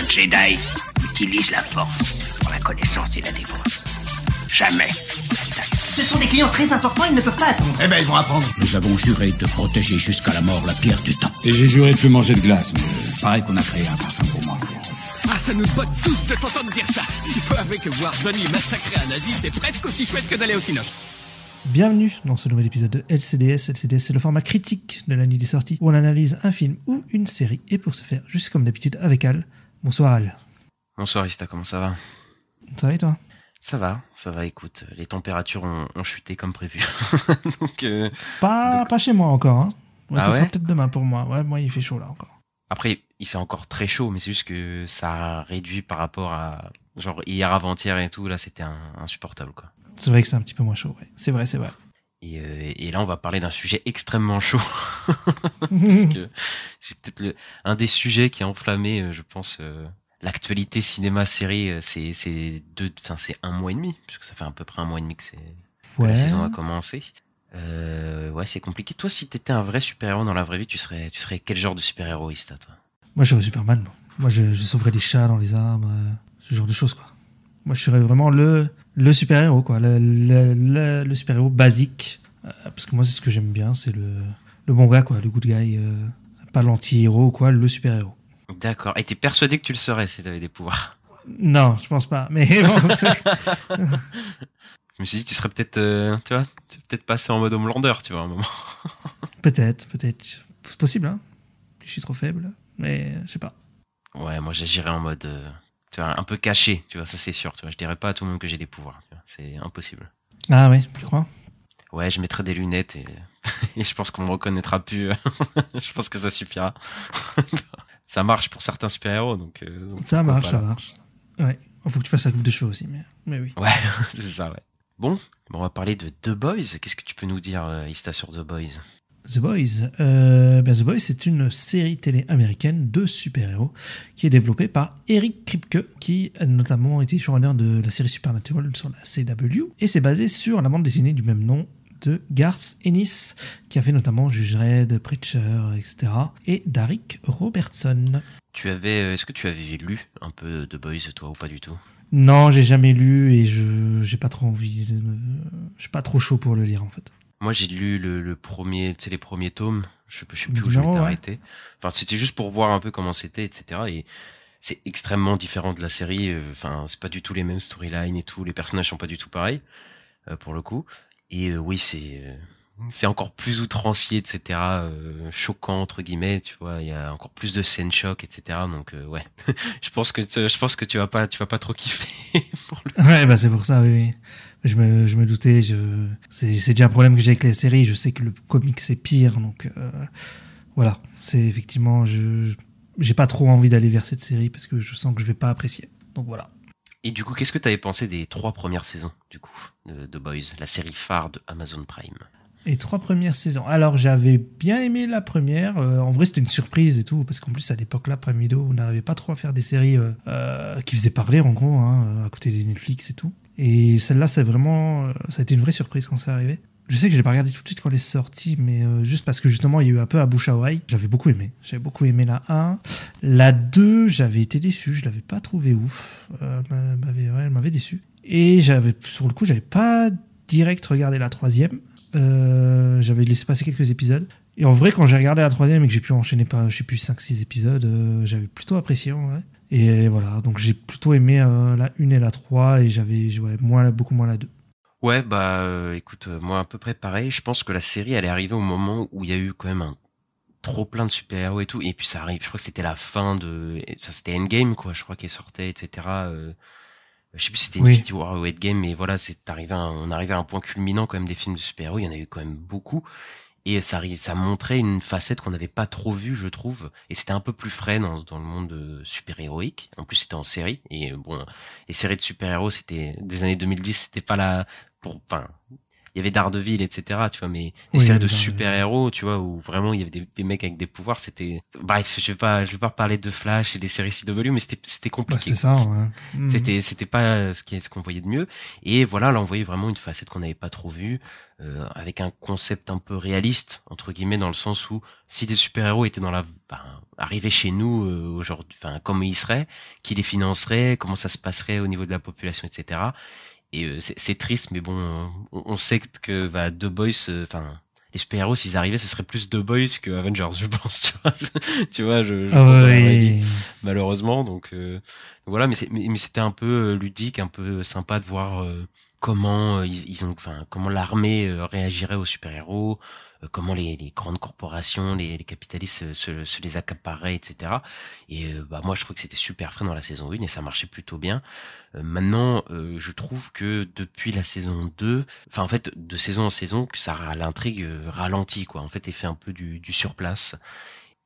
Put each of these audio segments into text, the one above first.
Jedi utilise la force pour la connaissance et la défense. Jamais. Ce sont des clients très importants, ils ne peuvent pas attendre. Eh ben, ils vont apprendre. Nous avons juré de protéger jusqu'à la mort la pierre du temps. Et j'ai juré de plus manger de glace, mais Pareil qu'on a créé un parfum pour moi. Ah, ça nous botte tous de t'entendre dire ça. Il faut avouer que voir Donnie massacrer un nazi, c'est presque aussi chouette que d'aller au cinoche. Bienvenue dans ce nouvel épisode de LCDS. LCDS, c'est le format critique de la nuit des sorties où on analyse un film ou une série. Et pour ce faire, juste comme d'habitude, avec Al. Bonsoir Al. Bonsoir Ista, comment ça va? Ça va et toi? Ça va, écoute, les températures ont chuté comme prévu. donc, Pas chez moi encore, hein. Ouais, Ah ça ouais sera peut-être demain pour moi. Ouais, moi il fait chaud là encore. Après, il fait encore très chaud, mais c'est juste que ça a réduit par rapport à genre hier, avant-hier et tout, là c'était insupportable quoi. C'est vrai que c'est un petit peu moins chaud, ouais. C'est vrai. Et là on va parler d'un sujet extrêmement chaud. Parce que c'est peut-être un des sujets qui a enflammé, je pense, l'actualité cinéma-série, c'est un mois et demi, puisque ça fait à peu près un mois et demi que la saison a commencé. Ouais, c'est compliqué. Toi, si t'étais un vrai super-héros dans la vraie vie, tu serais quel genre de super-héros, Ista, toi? Moi je serais Superman. Moi je sauverais des chats dans les arbres, ce genre de choses quoi. Moi je serais vraiment le super-héros quoi, le super-héros basique. Parce que moi c'est ce que j'aime bien, c'est le bon gars quoi, le good guy, pas l'anti-héros quoi, le super-héros. D'accord. Et t'es persuadé que tu le serais si t'avais des pouvoirs? Non, je pense pas. Mais bon, Je me suis dit, tu serais peut-être, tu vas peut-être passer en mode Homelander, tu vois, à un moment. peut-être. C'est possible, hein. Je suis trop faible, mais je sais pas. Ouais, moi j'agirais en mode, tu vois, un peu caché, tu vois, ça c'est sûr, tu vois. Je dirais pas à tout le monde que j'ai des pouvoirs, tu vois. C'est impossible. Ah ouais, tu crois? Ouais, je mettrais des lunettes et je pense qu'on me reconnaîtra plus. Je pense que ça suffira. Ça marche pour certains super-héros, donc ça marche, voilà. ça marche. Ouais, il faut que tu fasses la coupe de cheveux aussi, mais oui. Ouais, c'est ça, ouais. Bon, on va parler de The Boys. Qu'est-ce que tu peux nous dire, Ista, sur The Boys? The Boys. The Boys, c'est une série télé américaine de super-héros qui est développée par Eric Kripke, qui a notamment été showrunner de la série Supernatural sur la CW, et c'est basé sur la bande dessinée du même nom de Garth Ennis, qui a fait notamment Judge Dredd, Preacher, etc., et d'Aric Robertson. Est-ce que tu avais lu un peu The Boys, toi, ou pas du tout? Non, j'ai jamais lu et j'ai pas trop envie, je suis pas trop chaud pour le lire en fait. Moi, j'ai lu le premier, tu sais, les premiers tomes. Je sais plus où je m'étais arrêté. Enfin, c'était juste pour voir un peu comment c'était, etc. Et c'est extrêmement différent de la série. Enfin, c'est pas du tout les mêmes storylines et tout. Les personnages sont pas du tout pareils, pour le coup. Et oui, c'est encore plus outrancier, etc. Choquant entre guillemets, tu vois. Il y a encore plus de scènes choc, etc. Donc ouais, je pense que tu vas pas trop kiffer. Ouais, bah c'est pour ça, oui. Je me doutais. C'est déjà un problème que j'ai avec les séries. Je sais que le comic c'est pire, donc voilà. C'est effectivement, j'ai pas trop envie d'aller vers cette série parce que je sens que je vais pas apprécier. Donc voilà. Et du coup, qu'est-ce que tu avais pensé des 3 premières saisons, du coup, de The Boys, la série phare de Amazon Prime? Les 3 premières saisons. Alors, j'avais bien aimé la première. En vrai, c'était une surprise et tout, parce qu'en plus, à l'époque-là, Prime Video, on n'arrivait pas trop à faire des séries qui faisaient parler, en gros, hein, à côté des Netflix et tout. Et celle-là, ça a été une vraie surprise quand c'est arrivé. Je sais que je l'ai pas regardé tout de suite quand elle est sortie, mais juste parce que justement, il y a eu un peu à bouche à oreille. J'avais beaucoup aimé la 1. La 2, j'avais été déçu, je l'avais pas trouvé ouf. Elle m'avait déçu. Et sur le coup, j'avais pas direct regardé la 3e. J'avais laissé passer quelques épisodes. Et en vrai, quand j'ai regardé la 3e et que j'ai pu enchaîner je sais plus, 5-6 épisodes, j'avais plutôt apprécié en vrai. Et voilà, donc j'ai plutôt aimé la 1 et la 3 et j'avais beaucoup moins la 2. Ouais, bah écoute, moi à peu près pareil. Je pense que la série, elle est arrivée au moment où il y a eu quand même trop plein de super-héros et tout. Et puis ça arrive, je crois que c'était la fin c'était Endgame, quoi, je crois, qui sortait, etc. Je sais plus si c'était Infinity War ou Endgame, mais voilà, on arrivait à un point culminant quand même des films de super-héros. Il y en a eu quand même beaucoup. Et ça montrait une facette qu'on n'avait pas trop vue, je trouve. Et c'était un peu plus frais dans le monde super-héroïque. En plus, c'était en série. Et bon, les séries de super-héros, c'était des années 2010, c'était pas il y avait Daredevil, etc., tu vois, mais des Oui, séries de Daredevil. super-héros, tu vois, où vraiment il y avait des mecs avec des pouvoirs, c'était, bref, je vais pas reparler de Flash et des séries CW, mais c'était Bah, compliqué. c'était ça, ouais. C'était pas ce qu'on voyait de mieux. Et voilà, là, on voyait vraiment une facette qu'on n'avait pas trop vue, avec un concept un peu réaliste, entre guillemets, dans le sens où, si des super-héros étaient arrivaient chez nous, aujourd'hui, comment ils seraient, qui les financerait, comment ça se passerait au niveau de la population, etc. Et c'est triste, mais bon, on sait que The Boys, les super-héros, s'ils arrivaient, ce serait plus The Boys que Avengers, je pense, tu vois. Tu vois, je pense dans la vraie vie, malheureusement. Donc voilà, mais c'était un peu ludique, un peu sympa de voir comment comment l'armée réagirait aux super-héros, comment les grandes corporations, les capitalistes se les accaparaient, etc. Et moi je trouve que c'était super frais dans la saison 1 et ça marchait plutôt bien. Maintenant, je trouve que depuis la saison 2, en fait de saison en saison, que l'intrigue ralentit, quoi. En fait, elle fait un peu du surplace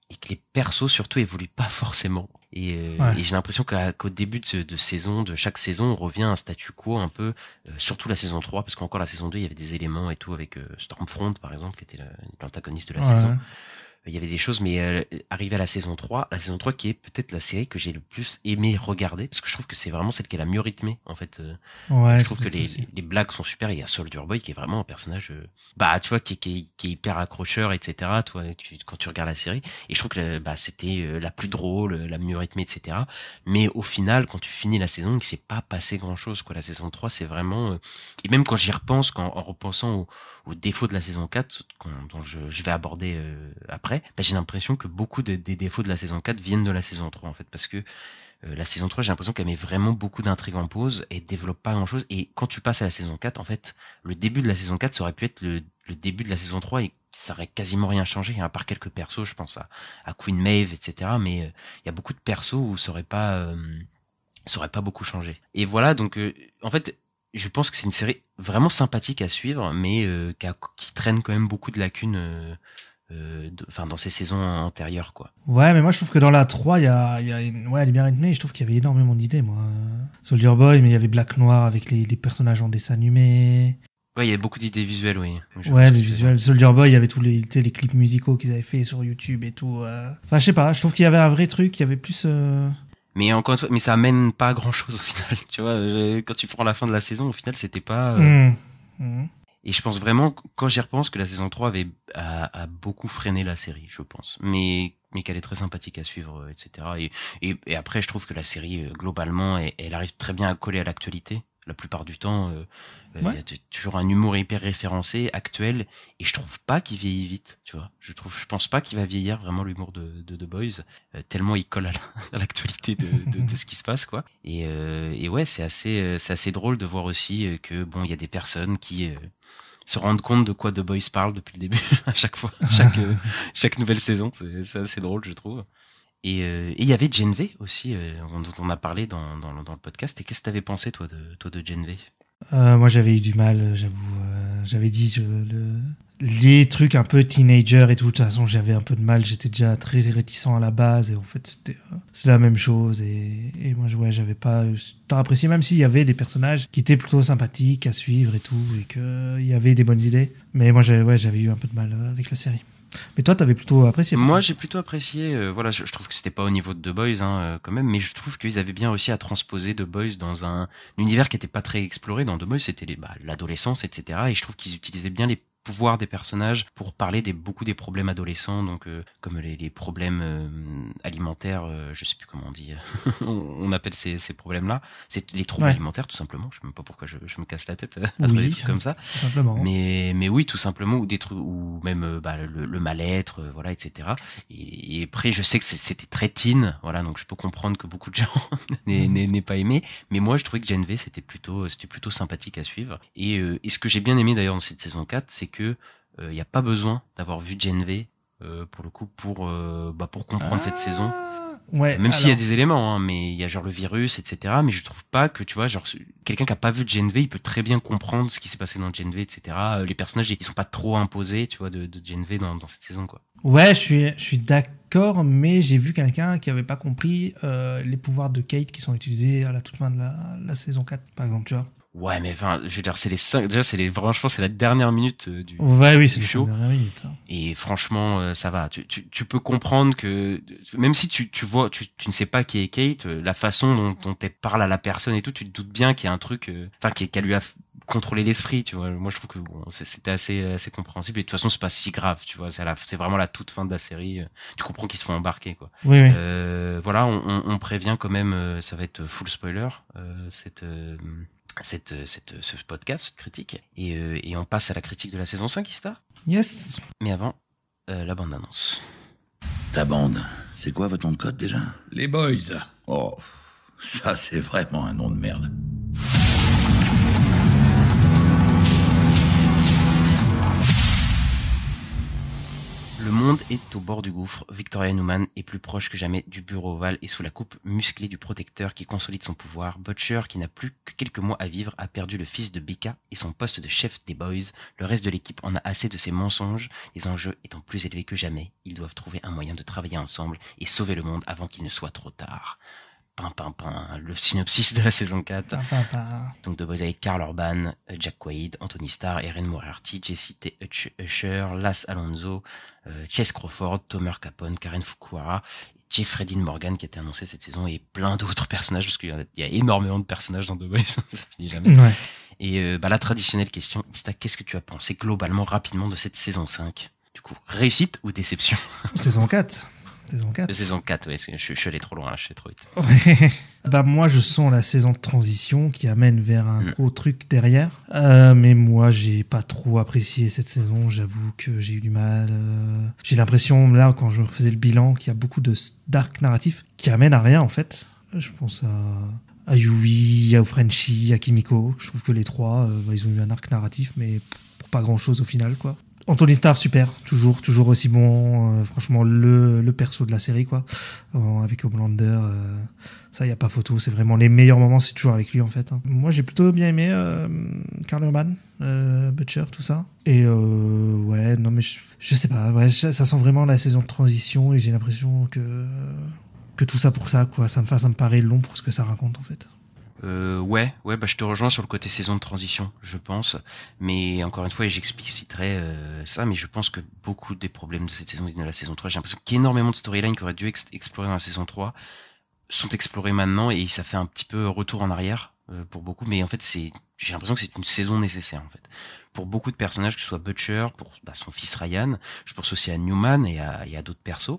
et que les persos surtout évoluent pas forcément. Et j'ai l'impression qu'au début de saison, de chaque saison, on revient à un statu quo un peu, surtout la saison 3, parce qu'encore la saison 2, il y avait des éléments et tout avec Stormfront, par exemple, qui était l'antagoniste de la saison. Il y avait des choses, mais arrivé à la saison 3 qui est peut-être la série que j'ai le plus aimé regarder, parce que je trouve que c'est vraiment celle qui est la mieux rythmée, en fait. Je trouve que les blagues sont super, et il y a Soldier Boy qui est vraiment un personnage, tu vois, qui est hyper accrocheur, etc., toi, quand tu regardes la série, et je trouve que c'était la plus drôle, la mieux rythmée, etc., mais au final, quand tu finis la saison, il s'est pas passé grand chose, quoi. La saison 3, c'est vraiment, et même quand j'y repense, en repensant aux défauts de la saison 4, dont je vais aborder après, j'ai l'impression que beaucoup des défauts de la saison 4 viennent de la saison 3, en fait, parce que la saison 3, j'ai l'impression qu'elle met vraiment beaucoup d'intrigues en pause et développe pas grand chose, et quand tu passes à la saison 4, en fait, le début de la saison 4, ça aurait pu être le début de la saison 3, et ça aurait quasiment rien changé, à part quelques persos, je pense à Queen Maeve, etc., mais il y a beaucoup de persos où ça aurait pas beaucoup changé. Et voilà, donc en fait, je pense que c'est une série vraiment sympathique à suivre, mais qui traîne quand même beaucoup de lacunes dans ces saisons antérieures, quoi. Ouais, mais moi je trouve que dans la 3, elle est bien rythmée, je trouve qu'il y avait énormément d'idées, moi. Soldier Boy, mais il y avait Black Noir avec les personnages en dessin animé. Ouais, il y a beaucoup d'idées visuelles, oui. Ouais, les visuels. Soldier Boy, il y avait tous les clips musicaux qu'ils avaient fait sur YouTube et tout. Enfin, je sais pas, je trouve qu'il y avait un vrai truc, il y avait plus... Mais encore une fois, mais ça amène pas à grand chose au final, tu vois. Quand tu prends la fin de la saison, au final, c'était pas... Et je pense vraiment, quand j'y repense, que la saison 3 a beaucoup freiné la série, je pense. Mais qu'elle est très sympathique à suivre, etc. Et après, je trouve que la série, globalement, elle arrive très bien à coller à l'actualité. La plupart du temps, il y a toujours un humour hyper référencé, actuel, et je trouve pas qu'il vieillit vite, tu vois. Je pense pas qu'il va vieillir vraiment l'humour de The Boys, tellement il colle à l'actualité de ce qui se passe, quoi. Et ouais, c'est assez drôle de voir aussi que bon, il y a des personnes qui se rendent compte de quoi The Boys parle depuis le début, à chaque fois, chaque nouvelle saison, c'est assez drôle, je trouve. Et il y avait Gen V aussi, dont on a parlé dans le podcast. Et qu'est-ce que t'avais pensé, toi, de Gen V? Moi, j'avais eu du mal, j'avoue. J'avais dit les trucs un peu teenager et tout. De toute façon, j'avais un peu de mal. J'étais déjà très réticent à la base. Et en fait, c'est la même chose. Et moi, j'avais pas tant apprécié, même s'il y avait des personnages qui étaient plutôt sympathiques à suivre et tout. Et qu'il y avait des bonnes idées. Mais moi, j'avais eu un peu de mal avec la série. Mais toi, t'avais plutôt apprécié. Moi, j'ai plutôt apprécié. Voilà, je trouve que c'était pas au niveau de The Boys, quand même, mais je trouve qu'ils avaient bien réussi à transposer The Boys dans un univers qui était pas très exploré. Dans The Boys, c'était l'adolescence, etc. Et je trouve qu'ils utilisaient bien les pouvoir des personnages pour parler beaucoup des problèmes adolescents, donc comme les problèmes alimentaires, je sais plus comment on dit, on appelle ces problèmes-là, c'est les troubles alimentaires tout simplement. Je sais même pas pourquoi je me casse la tête à trouver des trucs comme ça. Tout simplement. Mais oui, tout simplement, ou des trucs, ou même le mal-être, voilà, etc. Et après, je sais que c'était très teen, voilà, donc je peux comprendre que beaucoup de gens n'aient pas aimé, mais moi je trouvais que Gen V c'était plutôt sympathique à suivre. Et ce que j'ai bien aimé d'ailleurs dans cette saison 4, c'est que y a pas besoin d'avoir vu Gen V pour le coup pour comprendre cette saison. Ouais, même s'il y a des éléments, mais il y a genre le virus, etc. Mais je trouve pas que, tu vois, genre quelqu'un qui a pas vu Gen V, il peut très bien comprendre ce qui s'est passé dans Gen V, etc. Les personnages, ils sont pas trop imposés, tu vois, de Gen V dans cette saison, quoi. Ouais, je suis d'accord, mais j'ai vu quelqu'un qui avait pas compris les pouvoirs de Kate qui sont utilisés à la toute fin de la saison 4, par exemple, tu vois. Ouais, mais enfin, je veux dire, c'est les 5, déjà, franchement, c'est la dernière minute du Ouais, oui, c'est du la show. dernière minute. Et franchement, ça va. Tu peux comprendre que, même si tu vois, tu ne sais pas qui est Kate, la façon dont elle parle à la personne et tout, tu te doutes bien qu'il y a un truc, qu'elle lui a contrôlé l'esprit, tu vois. Moi, je trouve que bon, c'était assez compréhensible. Et de toute façon, c'est pas si grave, tu vois. C'est vraiment la toute fin de la série. Tu comprends qu'ils se font embarquer, quoi. Oui, oui. Voilà, on prévient quand même, ça va être full spoiler, ce podcast, cette critique. Et on passe à la critique de la saison 5, Ista. Yes. Mais avant, la bande-annonce. Ta bande, c'est quoi votre nom de code déjà? Les boys. Oh, ça c'est vraiment un nom de merde. Le monde est au bord du gouffre. Victoria Newman est plus proche que jamais du bureau ovale et sous la coupe musclée du protecteur qui consolide son pouvoir. Butcher, qui n'a plus que quelques mois à vivre, a perdu le fils de Becca et son poste de chef des Boys. Le reste de l'équipe en a assez de ses mensonges. Les enjeux étant plus élevés que jamais, ils doivent trouver un moyen de travailler ensemble et sauver le monde avant qu'il ne soit trop tard. Le synopsis de la saison 4. Donc The Boys avec Karl Urban, Jack Quaid, Anthony Starr, Erin Moriarty, Jesse T. Usher, Lass Alonso, Chase Crawford, Tomer Capone, Karen Fukuhara, Jeffrey Dean Morgan qui a été annoncé cette saison et plein d'autres personnages parce qu'il y a énormément de personnages dans The Boys, ça finit jamais. Ouais. Et la traditionnelle question, Ista, qu'est-ce que tu as pensé globalement rapidement de cette saison 5? Du coup, réussite ou déception? Saison 4. Saison 4, ouais, je suis allé trop loin, je suis trop vite. Ouais. Bah moi je sens la saison de transition qui amène vers un gros truc derrière. Mais moi j'ai pas trop apprécié cette saison, j'avoue que j'ai eu du mal. J'ai l'impression là quand je faisais le bilan qu'il y a beaucoup de d'arcs narratifs qui amènent à rien en fait. Je pense à Yui, à Frenchie, à Kimiko. Je trouve que les trois ils ont eu un arc narratif mais pour pas grand chose au final quoi. Anthony Starr, super, toujours aussi bon, franchement le perso de la série quoi, avec Homelander, ça y a pas photo, c'est vraiment les meilleurs moments, c'est toujours avec lui en fait. Hein. Moi j'ai plutôt bien aimé Karl Urban, Butcher, tout ça, et ouais non mais je sais pas, ouais ça sent vraiment la saison de transition et j'ai l'impression que tout ça pour ça quoi, ça me paraît long pour ce que ça raconte en fait. Ouais, bah je te rejoins sur le côté saison de transition, je pense. Mais encore une fois, j'expliciterai ça, mais je pense que beaucoup des problèmes de cette saison viennent de la saison 3. J'ai l'impression qu'énormément de storylines qui auraient dû explorer dans la saison 3 sont explorées maintenant et ça fait un petit peu retour en arrière pour beaucoup. Mais en fait, j'ai l'impression que c'est une saison nécessaire en fait. Pour beaucoup de personnages, que ce soit Butcher, pour son fils Ryan, je pense aussi à Newman et à d'autres persos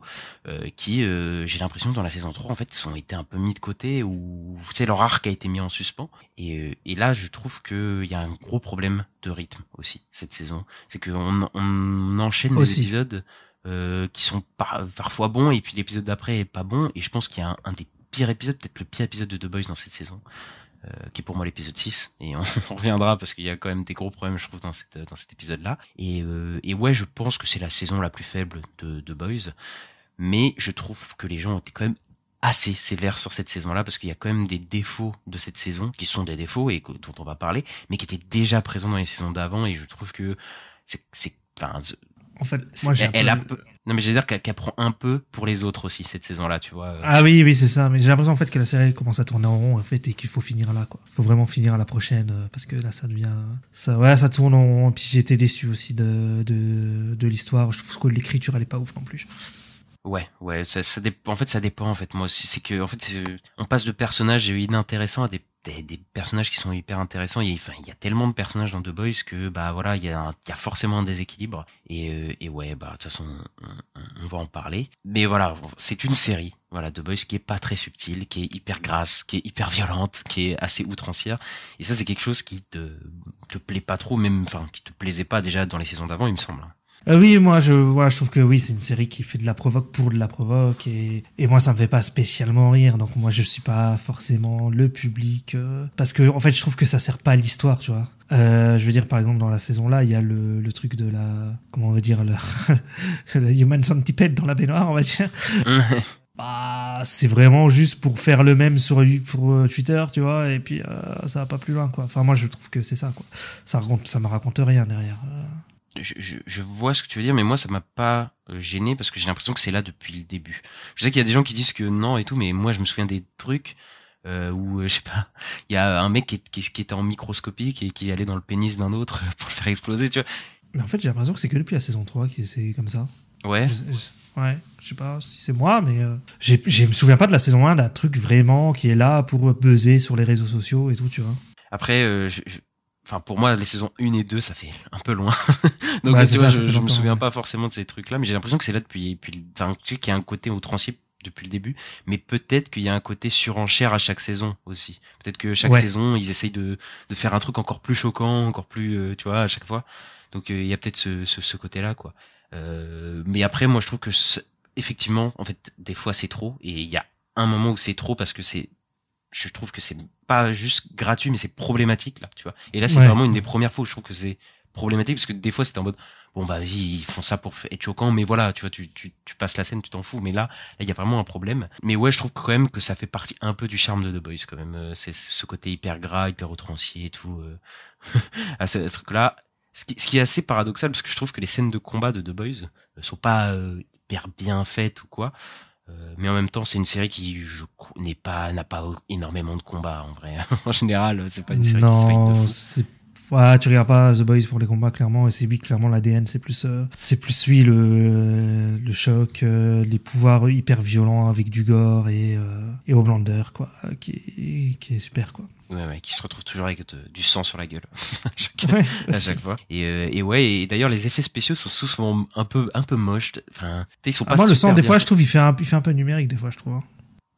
qui, j'ai l'impression dans la saison 3, en fait, ils ont été un peu mis de côté ou leur arc a été mis en suspens. Et là, je trouve qu'il y a un gros problème de rythme aussi cette saison. C'est qu'on enchaîne des épisodes qui sont parfois bons et puis l'épisode d'après est pas bon. Et je pense qu'il y a un des pires épisodes, peut-être le pire épisode de The Boys dans cette saison. Qui est pour moi l'épisode 6 et on reviendra parce qu'il y a quand même des gros problèmes je trouve dans cet épisode-là et ouais je pense que c'est la saison la plus faible de Boys mais je trouve que les gens ont été quand même assez sévères sur cette saison-là parce qu'il y a quand même des défauts de cette saison qui sont des défauts et dont on va parler mais qui étaient déjà présents dans les saisons d'avant et je trouve que en fait, moi j'ai non mais je veux dire qu'elle prend un peu pour les autres aussi cette saison-là, tu vois. Ah oui c'est ça, mais j'ai l'impression en fait que la série commence à tourner en rond en fait et qu'il faut finir là quoi. Faut vraiment finir à la prochaine parce que là ça devient ça tourne en rond. Puis j'ai été déçu aussi de l'histoire. Je trouve que l'écriture elle est pas ouf non plus. Ouais, ça dépend. En fait, ça dépend. En fait, moi aussi, c'est que en fait, on passe de personnages inintéressants à des personnages qui sont hyper intéressants. Il y a tellement de personnages dans The Boys que bah voilà, il y a forcément un déséquilibre. Et ouais, bah de toute façon, on va en parler. Mais voilà, c'est une série, voilà, The Boys qui est pas très subtile, qui est hyper grasse, qui est hyper violente, qui est assez outrancière. Et ça, c'est quelque chose qui te plaît pas trop, même, enfin, qui te plaisait pas déjà dans les saisons d'avant, il me semble. Oui, moi je trouve que oui, c'est une série qui fait de la provoque pour de la provoque et moi ça me fait pas spécialement rire, donc moi je suis pas forcément le public parce que en fait je trouve que ça sert pas à l'histoire, tu vois. Je veux dire par exemple dans la saison là, il y a le truc de la comment on veut dire le Human Centipede dans la baignoire, on va dire. Bah, c'est vraiment juste pour faire le même pour Twitter, tu vois, et puis ça va pas plus loin quoi. Enfin moi je trouve que c'est ça quoi. Ça me raconte rien derrière. Je vois ce que tu veux dire, mais moi ça m'a pas gêné parce que j'ai l'impression que c'est là depuis le début. Je sais qu'il y a des gens qui disent que non et tout, mais moi je me souviens des trucs Où je sais pas, il y a un mec qui était en microscopique et qui allait dans le pénis d'un autre pour le faire exploser, tu vois. Mais en fait, j'ai l'impression que c'est que depuis la saison 3 que c'est comme ça. Ouais. Je sais pas si c'est moi, mais je me souviens pas de la saison 1 d'un truc vraiment qui est là pour buzzer sur les réseaux sociaux et tout, tu vois. Après, enfin pour moi les saisons 1 et 2 ça fait un peu loin. Donc Ouais, tu vois, ça fait je me longtemps, souviens ouais. pas forcément de ces trucs-là, mais j'ai l'impression que c'est là depuis enfin tu sais qu'il y a un côté outrancier depuis le début, mais peut-être qu'il y a un côté surenchère à chaque saison aussi. Peut-être que chaque Ouais. saison, ils essayent de faire un truc encore plus choquant, encore plus, tu vois, à chaque fois. Donc il y a peut-être ce côté-là, quoi. Mais après, moi, je trouve que effectivement, en fait, des fois, c'est trop. Et il y a un moment où c'est trop parce que je trouve que c'est pas juste gratuit, mais c'est problématique, là, tu vois. Et là, c'est Ouais. vraiment une des premières fois où je trouve que c'est problématique parce que des fois, c'était en mode, bon, bah, vas-y, ils font ça pour être choquant, mais voilà, tu vois, tu passes la scène, tu t'en fous. Mais là, il y a vraiment un problème. Mais ouais, je trouve quand même que ça fait partie un peu du charme de The Boys, quand même. C'est ce côté hyper gras, hyper outrancier et tout. À ce truc-là. Ce qui est assez paradoxal, parce que je trouve que les scènes de combat de The Boys sont pas hyper bien faites ou quoi. Mais en même temps, c'est une série qui n'a pas énormément de combats, en vrai. En général, c'est pas une série qui se fight de fou. Ouais, tu regardes pas The Boys pour les combats, clairement, et c'est lui, clairement, l'ADN, c'est plus lui, le choc, les pouvoirs hyper violents avec du gore et Homelander, quoi, qui est super, quoi. Ouais, qui se retrouve toujours avec du sang sur la gueule Ouais, à chaque fois. Et ouais, et d'ailleurs les effets spéciaux sont souvent un peu moches. Enfin, ils sont pas. Moi, le sang, super des bien fois, faits. je trouve, il fait un peu numérique, des fois, je trouve.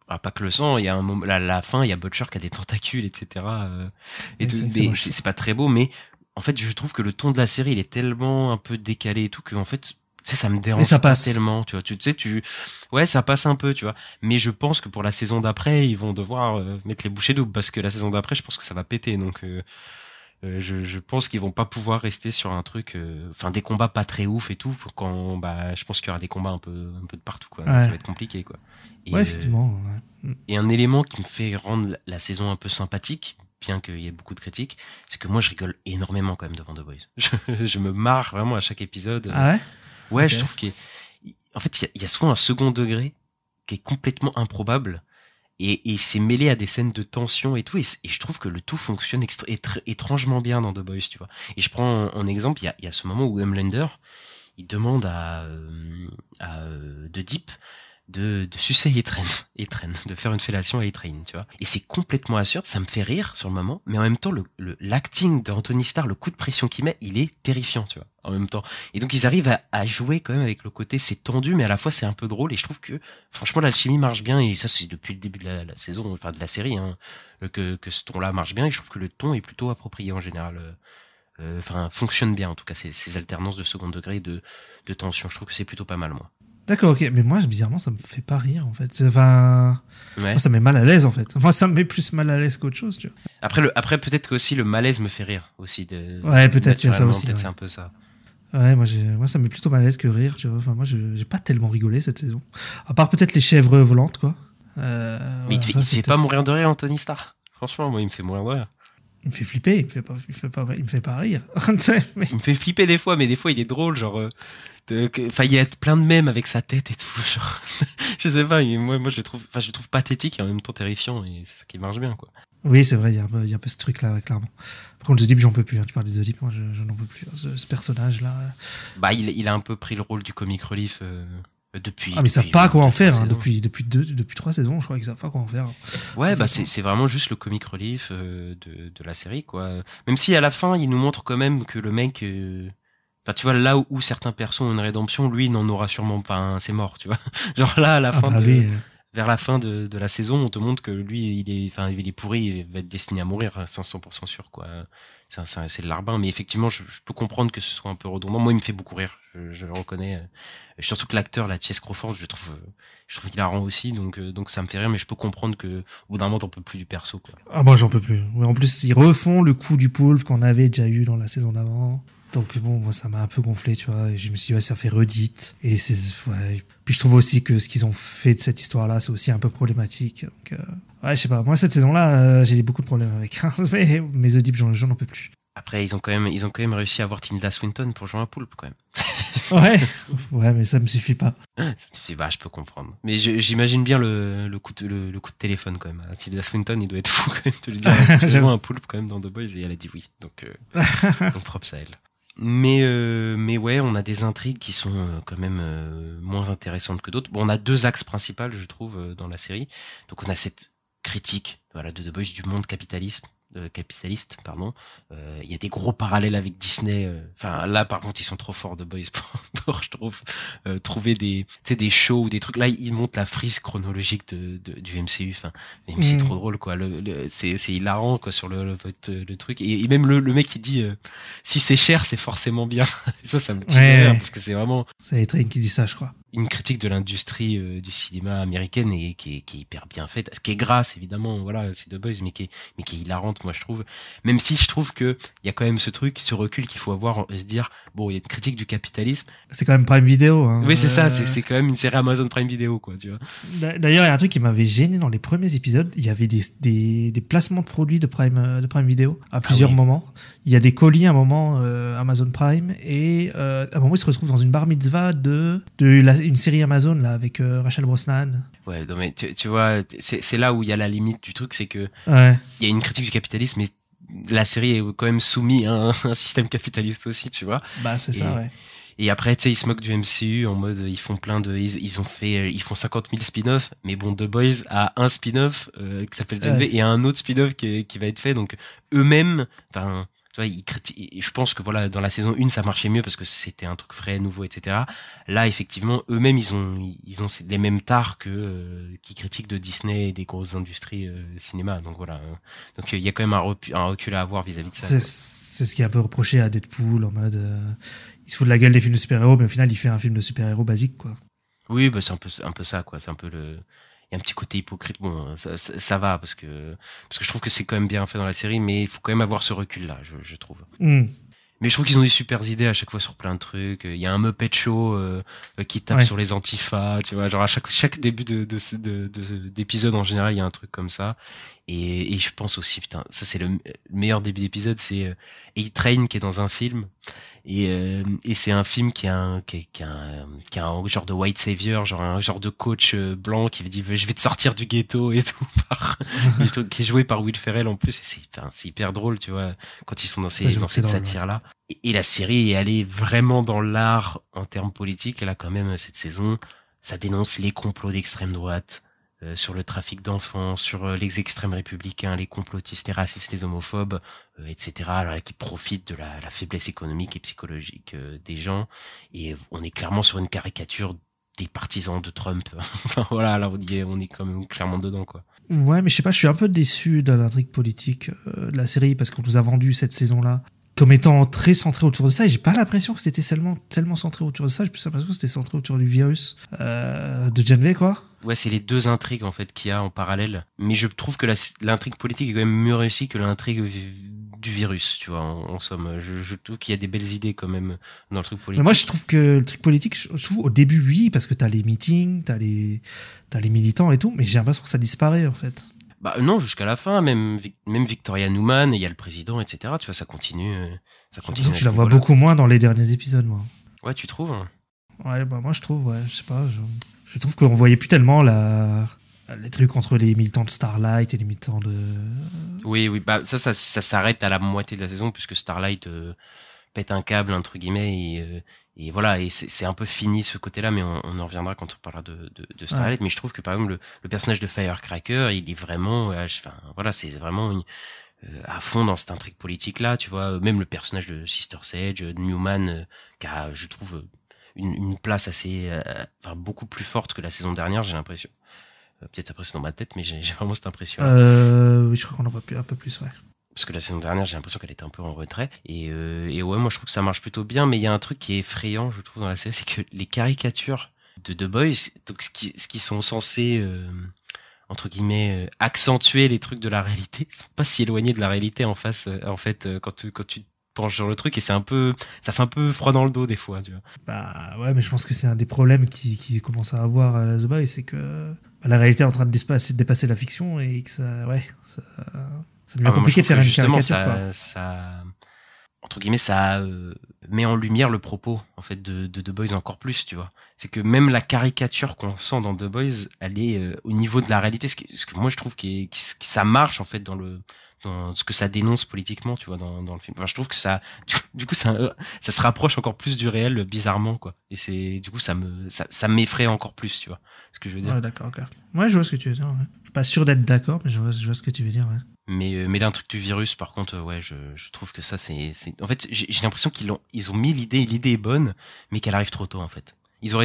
Ah, pas que le sang, il y a un moment, à la fin, il y a Butcher qui a des tentacules, etc. Et Oui, tout, c'est mais moche. c'est pas très beau, mais en fait, je trouve que le ton de la série, il est tellement un peu décalé et tout que en fait, tu sais, ça me dérange ça pas passe. tellement, tu vois. Ouais, ça passe un peu, tu vois. Mais je pense que pour la saison d'après, ils vont devoir mettre les bouchées doubles parce que la saison d'après, je pense que ça va péter. Donc, je pense qu'ils vont pas pouvoir rester sur un truc, enfin des combats pas très ouf et tout. Quand, bah, je pense qu'il y aura des combats un peu de partout, quoi. Ouais. Ça va être compliqué, quoi. Et, Ouais, effectivement. Ouais. et un élément qui me fait rendre la saison un peu sympathique, bien qu'il y ait beaucoup de critiques, c'est que moi je rigole énormément quand même devant The Boys. Je me marre vraiment à chaque épisode. Ah ouais? Ouais, Ok. je trouve qu'en fait, il y a souvent un second degré qui est complètement improbable et c'est mêlé à des scènes de tension et tout. Et je trouve que le tout fonctionne étrangement bien dans The Boys, tu vois. Et je prends en exemple, il y a ce moment où Homelander, il demande à The Deep de sucer Eitren, de faire une fellation à Eitren, tu vois. Et c'est complètement absurde, ça me fait rire sur le moment, mais en même temps, l'acting d'Anthony Starr, le coup de pression qu'il met, il est terrifiant, tu vois, en même temps. Et donc, ils arrivent à jouer quand même avec le côté, c'est tendu, mais à la fois, c'est un peu drôle, et je trouve que, franchement, l'alchimie marche bien, et ça, c'est depuis le début de la saison, enfin, de la série, hein, que ce ton-là marche bien, et je trouve que le ton est plutôt approprié, en général. Enfin, fonctionne bien, en tout cas, ces alternances de second degré de tension. Je trouve que c'est plutôt pas mal, moi. D'accord, ok. Mais moi, bizarrement, ça me fait pas rire, en fait. Enfin, Ouais. moi, ça me met mal à l'aise, en fait. Enfin, ça me met plus mal à l'aise qu'autre chose, tu vois. Après peut-être qu'aussi le malaise me fait rire aussi. Ouais, peut-être, il y a ça naturellement, aussi, Peut-être ouais. c'est un peu ça. Ouais, moi, ça me met plutôt mal à l'aise que rire, tu vois. Enfin, moi, j'ai pas tellement rigolé cette saison. À part peut-être les chèvres volantes, quoi. Mais il te ça, fait c'est pas peut-être- mourir de rire, Anthony Starr. Franchement, moi, il me fait mourir de rire. Il me fait flipper, il me fait pas rire. Tu sais, mais- Il me fait flipper des fois, mais des fois, il est drôle, genre. Enfin, il y a plein de mèmes avec sa tête et tout, genre. Je sais pas, moi, je le trouve pathétique et en même temps terrifiant, et c'est ça qui marche bien, quoi. Oui, c'est vrai, il y a un peu ce truc-là, clairement. Par contre, The Deep, j'en peux plus. Hein. Tu parles de The Deep, moi, je n'en peux plus. Ce personnage-là. Bah, il a un peu pris le rôle du comic relief depuis. Ah, mais ils savent depuis pas quoi en quelques faire. Hein. saisons. Depuis 3 saisons, je crois qu'ils savent pas quoi en faire. Ouais, bah c'est vraiment juste le comic relief de la série, quoi. Même si à la fin, il nous montre quand même que le mec, enfin tu vois, là où certains persos ont une rédemption, lui il n'en aura sûrement, enfin c'est mort, tu vois. Genre là, à la fin vers la fin de la saison, on te montre que lui il est pourri, il va être destiné à mourir, 100% sûr, quoi. C'est de larbin, mais effectivement, je peux comprendre que ce soit un peu redondant. Moi, il me fait beaucoup rire, je le reconnais. Surtout que l'acteur, la Chase Crawford, je trouve qu'il la rend aussi, donc ça me fait rire, mais je peux comprendre que au bout d'un moment, t'en peux plus du perso, quoi. Ah, moi, j'en peux plus. Ouais, en plus, ils refont le coup du poulpe qu'on avait déjà eu dans la saison d'avant. Donc bon, moi ça m'a un peu gonflé, tu vois, et je me suis dit ouais, ça fait redite. Et puis je trouve aussi que ce qu'ils ont fait de cette histoire-là, c'est aussi un peu problématique. Donc ouais, je sais pas. Moi cette saison-là, j'ai beaucoup de problèmes avec. Mais The Deep, j'en peux plus. Après, ils ont quand même réussi à avoir Tilda Swinton pour jouer un poulpe, quand même. Ouais, mais ça me suffit pas. Ça te fait, je peux comprendre. Mais j'imagine bien le coup de téléphone, quand même. Tilda Swinton, il doit être fou, quand même, de lui dire, tu veux jouer un poulpe, quand même, dans The Boys, et elle a dit oui. Donc props à elle. Mais ouais, on a des intrigues qui sont quand même moins intéressantes que d'autres. Bon, on a 2 axes principaux, je trouve, dans la série. Donc on a cette critique, voilà, de The Boys du monde capitaliste, pardon. Il y a des gros parallèles avec Disney. Enfin, là, par contre, ils sont trop forts, The Boys, pour je trouve, trouver des shows ou des trucs. Là, ils montent la frise chronologique du MCU. Enfin, mais c'est trop drôle, quoi. C'est hilarant, quoi, sur le truc. Et même le mec, il dit, si c'est cher, c'est forcément bien. Ça me tue rire, parce que c'est vraiment. C'est Etrain qui dit ça, je crois. Une critique de l'industrie du cinéma américaine et qui est hyper bien faite, qui est grasse évidemment, voilà, c'est The Boys, mais qui est hilarante, moi je trouve. Même si je trouve que il y a quand même ce recul qu'il faut avoir, se dire bon, il y a une critique du capitalisme. C'est quand même Prime Video. Hein. Oui, c'est ça, c'est quand même une série Amazon Prime Video, quoi, tu vois. D'ailleurs, il y a un truc qui m'avait gêné dans les premiers épisodes. Il y avait des placements de produits de Prime Video à plusieurs moments. Il y a des colis à un moment Amazon Prime et à un moment ils se retrouvent dans une bar mitzvah une série Amazon là avec Rachel Brosnan. Ouais, non mais tu vois, c'est là où il y a la limite du truc, c'est que il y a une critique du capitalisme, mais la série est quand même soumise à un système capitaliste aussi, tu vois. Bah c'est ça, ouais. Et après, tu sais, ils se moquent du MCU en mode, ils font ils font 50 000 spin-offs, mais bon, The Boys a un spin-off qui s'appelle Gen V et un autre spin-off qui va être fait, donc eux-mêmes, enfin. Tu vois, je pense que voilà, dans la saison 1, ça marchait mieux parce que c'était un truc frais, nouveau, etc. Là, effectivement, eux-mêmes, ils ont les mêmes tares qui critiquent de Disney et des grosses industries cinéma. Donc voilà. Donc il y a quand même un recul à avoir vis-à-vis de ça. C'est ce qui est un peu reproché à Deadpool en mode il se fout de la gueule des films de super-héros, mais au final, il fait un film de super-héros basique, quoi. Oui, bah c'est un peu ça, quoi. C'est un peu il y a un petit côté hypocrite. Bon, ça va parce que je trouve que c'est quand même bien fait dans la série, mais il faut quand même avoir ce recul là, je trouve. Mais je trouve qu'ils ont des super idées à chaque fois sur plein de trucs. Il y a un Muppet Show qui tape sur les antifas, tu vois, genre à chaque début d'épisode en général, il y a un truc comme ça. Et je pense aussi, putain, ça c'est le meilleur début d'épisode, c'est A-Train qui est dans un film. Et c'est un film qui a un genre de white savior, genre un genre de coach blanc qui dit je vais te sortir du ghetto et tout, qui est joué par Will Ferrell en plus, et c'est hyper drôle, tu vois, quand ils sont dans cette satire là. Et la série est allée vraiment dans l'art en termes politiques. Elle a quand même cette saison, ça dénonce les complots d'extrême droite. Sur le trafic d'enfants, sur les extrêmes républicains, les complotistes, les racistes, les homophobes, etc. Alors qui profitent de la faiblesse économique et psychologique des gens. Et on est clairement sur une caricature des partisans de Trump. Enfin voilà, là on est quand même clairement dedans, quoi. Ouais, mais je sais pas, je suis un peu déçu de l'intrigue politique de la série parce qu'on nous a vendu cette saison-là comme étant très centré autour de ça, et j'ai pas l'impression que c'était tellement centré autour de ça, j'ai plus l'impression que c'était centré autour du virus de Gen V, quoi. Ouais, c'est les deux intrigues en fait qu'il y a en parallèle, mais je trouve que l'intrigue politique est quand même mieux réussie que l'intrigue du virus, tu vois, en somme. Je trouve qu'il y a des belles idées quand même dans le truc politique. Mais moi, je trouve que le truc politique, je trouve au début, oui, parce que t'as les meetings, t'as les militants et tout, mais j'ai l'impression que ça disparaît en fait. Bah non, jusqu'à la fin, même Victoria Newman, il y a le président, etc. Tu vois, ça continue. Tu la vois beaucoup moins dans les derniers épisodes, moi. Ouais, tu trouves? Ouais, bah moi je trouve, ouais, je sais pas. Je trouve qu'on voyait plus tellement les trucs entre les militants de Starlight et les militants de... Oui, bah ça s'arrête à la moitié de la saison, puisque Starlight pète un câble, entre guillemets, et voilà, et c'est un peu fini ce côté-là, mais on en reviendra quand on parlera de Starlight. Ouais. Mais je trouve que par exemple le personnage de Firecracker, il est vraiment, voilà, c'est vraiment à fond dans cette intrigue politique-là, tu vois. Même le personnage de Sister Sage, Newman, qui a, je trouve, une place assez, beaucoup plus forte que la saison dernière, j'ai l'impression. Peut-être après c'est dans ma tête, mais j'ai vraiment cette impression. Oui, je crois qu'on en voit un peu plus, ouais. Parce que la saison dernière, j'ai l'impression qu'elle était un peu en retrait. Et ouais, moi je trouve que ça marche plutôt bien, mais il y a un truc qui est effrayant, je trouve, dans la série, c'est que les caricatures de The Boys, donc ce qui sont censés entre guillemets accentuer les trucs de la réalité, sont pas si éloignés de la réalité en face, en fait, quand tu penches sur le truc, et ça fait un peu froid dans le dos des fois, tu vois. Bah ouais, mais je pense que c'est un des problèmes qui commence à avoir à The Boys, c'est que la réalité est en train de dépasser la fiction, et que ça devient compliqué de faire une caricature, quoi. entre guillemets, ça met en lumière le propos en fait de The Boys encore plus, tu vois. C'est que même la caricature qu'on sent dans The Boys, elle est au niveau de la réalité, ce que moi je trouve que ça marche en fait dans ce que ça dénonce politiquement, tu vois, dans le film. Enfin, je trouve que ça, du coup, ça se rapproche encore plus du réel, bizarrement, quoi. Et c'est, du coup, ça m'effraie encore plus, tu vois, ce que je veux dire. Ouais, d'accord, ok. Ouais, je vois ce que tu veux dire, ouais. Je suis pas sûr d'être d'accord, mais je vois ce que tu veux dire, ouais. Mais là, un truc du virus, par contre, ouais, je trouve que ça, en fait, j'ai l'impression ils ont mis l'idée est bonne, mais qu'elle arrive trop tôt, en fait. Ça